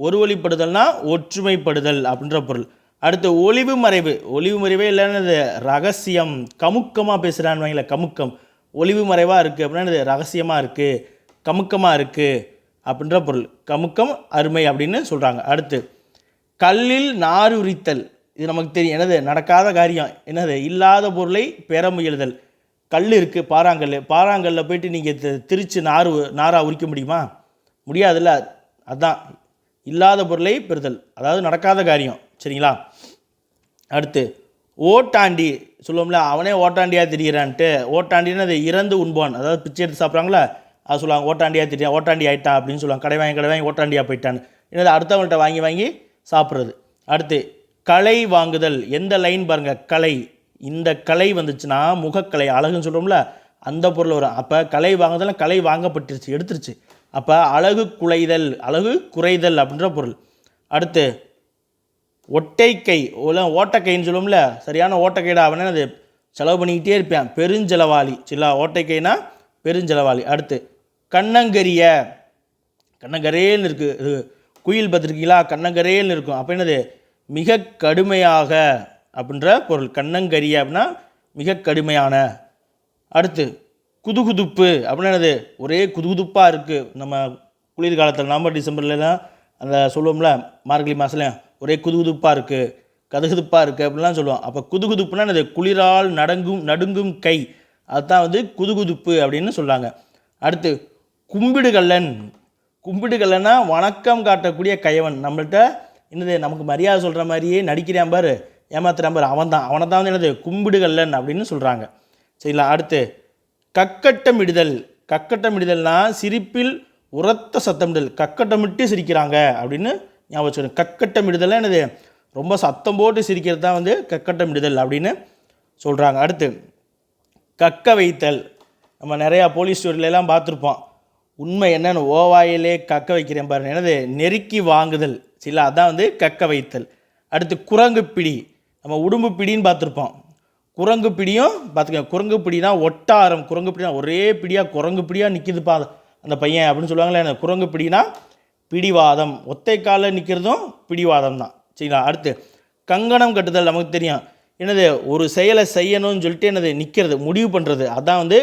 ஒரு வழிப்படுதல்னால் ஒற்றுமைப்படுதல் அப்படின்ற பொருள். அடுத்து ஒளிவு மறைவு. ஒளிவு மறைவே இல்லைன்னு ரகசியம், கமுக்கமாக பேசுகிறான்னு வைங்கள, கமுக்கம். ஒளிவு மறைவாக இருக்குது அப்படின்னா ரகசியமாக இருக்குது, கமுக்கமாக இருக்குது அப்படின்ற பொருள். கமுக்கம் அருமை அப்படின்னு சொல்கிறாங்க. அடுத்து கல்லில் நார் உரித்தல். இது நமக்கு தெரியும், என்னது நடக்காத காரியம், என்னது இல்லாத பொருளை பெற முயலுதல். கல் இருக்குது, பாறாங்கல்லில் போயிட்டு நீங்கள் திரிச்சு நாராக உரிக்க முடியுமா? முடியாதுல்ல. அதுதான் இல்லாத பொருளை பெறுதல், அதாவது நடக்காத காரியம். சரிங்களா? அடுத்து ஓட்டாண்டி சொல்லுவோம்ல, அவனே ஓட்டாண்டியாக திரிகிறான்ட்டு. ஓட்டாண்டின்னு அது இறந்து உண்பான், அதாவது பிச்சை எடுத்து சாப்பிட்றாங்களா, அது சொல்லுவாங்க ஓட்டாண்டியாக திரியா, ஓட்டாண்டி ஆகிட்டான் அப்படின்னு சொல்லுவாங்க. கடை வாங்கி ஓட்டாண்டியாக போயிட்டான்னு. என்னது அடுத்தவங்கள்ட்ட வாங்கி சாப்பிட்றது. அடுத்து கலை வாங்குதல். எந்த லைன் பாருங்கள், கலை. இந்த கலை வந்துச்சுன்னா முகக்கலை, அழகுன்னு சொல்கிறோம்ல, அந்த பொருள் வரும். அப்போ கலை வாங்குதல், கலை வாங்கப்பட்டுருச்சு, எடுத்துருச்சு. அப்போ அழகு குறைதல் அப்படின்ற பொருள். அடுத்து ஒட்டைக்கை, ஓட்டக்கைன்னு சொல்லுவோம்ல, சரியான ஓட்டக்கைடா அவனே அது செலவு பண்ணிக்கிட்டே இருப்பேன், பெருஞ்செலவாளி. சரிங்களா? ஓட்டைக்கைனா பெருஞ்செலவாளி. அடுத்து கண்ணங்கரேன்னு இருக்குது. இது குயில் பார்த்துருக்கீங்களா, கண்ணங்கரேன்னு இருக்கும். அப்போ என்னது மிக கடுமையாக அப்படின்ற பொருள். கண்ணங்கரிய அப்படின்னா மிக கடுமையான. அடுத்து குதுகுதுப்பு அப்படின்னா என்னது ஒரே குதுகுதுப்பாக இருக்குது. நம்ம குளிர்காலத்தில் நவம்பர் டிசம்பர்லாம் அந்த சொல்லுவோம்ல, மார்கழி மாதம் ஒரே குதுகுதுப்பாக இருக்குது, கதுகுதுப்பாக இருக்குது அப்படின்லாம் சொல்லுவோம். அப்போ குதுகுதுப்புனா என்னது குளிரால் நடுங்கும் கை, அதுதான் வந்து குதுகுதுப்பு அப்படின்னு சொல்கிறாங்க. அடுத்து கும்பிடுகல்லன்னா வணக்கம் காட்டக்கூடிய கையவன். நம்மள்கிட்ட என்னது நமக்கு மரியாதை சொல்கிற மாதிரியே நடிக்கிறான் பாரு, ஏமாத்துறான் பாரு, அவனை தான் வந்து என்னது கும்பிடுகல்லன் அப்படின்னு சொல்கிறாங்க. சரிங்களா? அடுத்து கக்கட்டமிடுதல்னா சிரிப்பில் உரத்த சத்தமிடுதல், கக்கட்டமிட்டு சிரிக்கிறாங்க அப்படின்னு ஞாபகம் வச்சுக்கணும். கக்கட்டமிடுதல் என்னது ரொம்ப சத்தம் போட்டு சிரிக்கிறது தான் வந்து கக்கட்டமிடுதல் அப்படின்னு சொல்கிறாங்க. அடுத்து கக்க வைத்தல். நம்ம நிறையா போலீஸ் ஸ்டோரியிலலாம் பார்த்துருப்போம். உண்மை என்னென்னு ஓவாயிலே கக்க வைக்கிறேன் பாருங்க, என்னது நெருக்கி வாங்குதல். சரிங்களா? அதான் வந்து கக்க வைத்தல். அடுத்து குரங்கு பிடி. நம்ம உடும்பு பிடின்னு பார்த்துருப்போம், குரங்கு பிடியும் பார்த்துக்க. குரங்கு பிடினா ஒட்டாரம், குரங்கு பிடினா ஒரே பிடியாக குரங்கு பிடியாக நிற்கிதுப்பா அந்த பையன் அப்படின்னு சொல்லுவாங்களே. குரங்கு பிடினா பிடிவாதம், ஒத்தை காலில் நிற்கிறதும் பிடிவாதம் தான். சரிங்களா? அடுத்து கங்கணம் கட்டுதல். நமக்கு தெரியும், என்னது ஒரு செயலை செய்யணும்னு சொல்லிட்டு என்னது நிற்கிறது, முடிவு பண்ணுறது, அதான் வந்து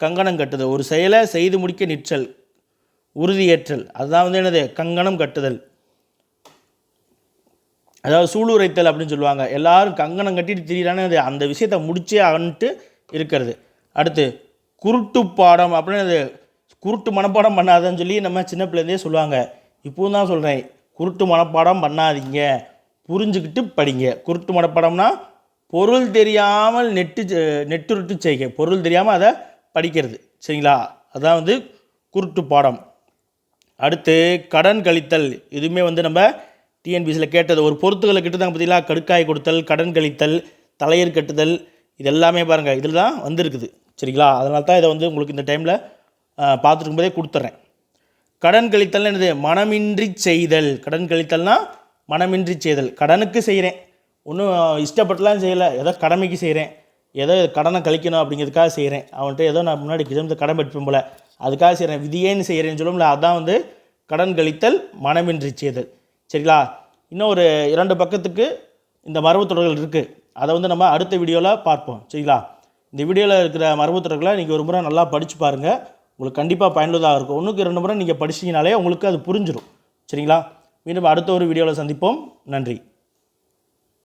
கங்கணம் கட்டுதல். ஒரு செயலை செய்து முடிக்க நிற்றல், உறுதியேற்றல், அதுதான் வந்து என்னது கங்கணம் கட்டுதல். அதாவது சூளுரைத்தல் அப்படின்னு சொல்லுவாங்க. எல்லாரும் கங்கணம் கட்டிட்டு திரியிறானே, அந்த விஷயத்தை முடிச்சே ஆகன்ட்டு இருக்கிறது. அடுத்து குருட்டு பாடம் அப்படின்னு குருட்டு மனப்பாடம் பண்ணாதன்னு சொல்லி நம்ம சின்ன பிள்ளைந்தே சொல்லுவாங்க. இப்போவும் தான் சொல்கிறேன், குருட்டு மனப்பாடம் பண்ணாதீங்க, புரிஞ்சுக்கிட்டு படிங்க. குருட்டு மனப்பாடம்னா பொருள் தெரியாமல் நெட்டுருட்டு செய்க, பொருள் தெரியாமல் அதை படிக்கிறது. சரிங்களா? அதான் வந்து குருட்டு பாடம். அடுத்து கடன் கழித்தல். இதுவுமே வந்து நம்ம டிஎன்பிசியில் கேட்டது. ஒரு பொறுத்துக்களை கிட்டதாங்க பார்த்தீங்களா, கடுக்காய் கொடுத்தல், கடன் கழித்தல், தலையர் கட்டுதல், இது எல்லாமே பாருங்கள் இதில் தான் வந்துருக்குது. சரிங்களா? அதனால தான் இதை வந்து உங்களுக்கு இந்த டைமில் பார்த்துட்டு இருக்கும்போதே கொடுத்துட்றேன். கடன் கழித்தல் என்னது மனமின்றி செய்தல். கடன் கழித்தல்னா மனமின்றி செய்தல். கடனுக்கு செய்கிறேன், ஒன்றும் இஷ்டப்பட்டுலாம் செய்யலை, ஏதோ கடமைக்கு செய்கிறேன், ஏதோ கடனை கழிக்கணும் அப்படிங்கிறதுக்காக செய்கிறேன். அவன்கிட்ட ஏதோ நான் முன்னாடி கடன் பெற்றுப்போம் போல் அதுக்காக செய்கிறேன், விதியேன்னு செய்கிறேன்னு சொல்லுவோம்ல, அதான் வந்து கடன் கழித்தல் மனமின்றி செய்தல். சரிங்களா? இன்னும் ஒரு 2 பக்கத்துக்கு இந்த மரபு தொடர்கள் இருக்குது, அதை வந்து நம்ம அடுத்த வீடியோவில் பார்ப்போம். சரிங்களா? இந்த வீடியோவில் இருக்கிற மரபு தொடர்களை நீங்கள் ஒரு முறை நல்லா படித்து பாருங்கள், உங்களுக்கு கண்டிப்பாக பயனுள்ளதாக இருக்கும். 1க்கு 2 முறை நீங்கள் படிச்சிங்கனாலே உங்களுக்கு அது புரிஞ்சிடும். சரிங்களா? மீண்டும் அடுத்த ஒரு வீடியோவில் சந்திப்போம். நன்றி.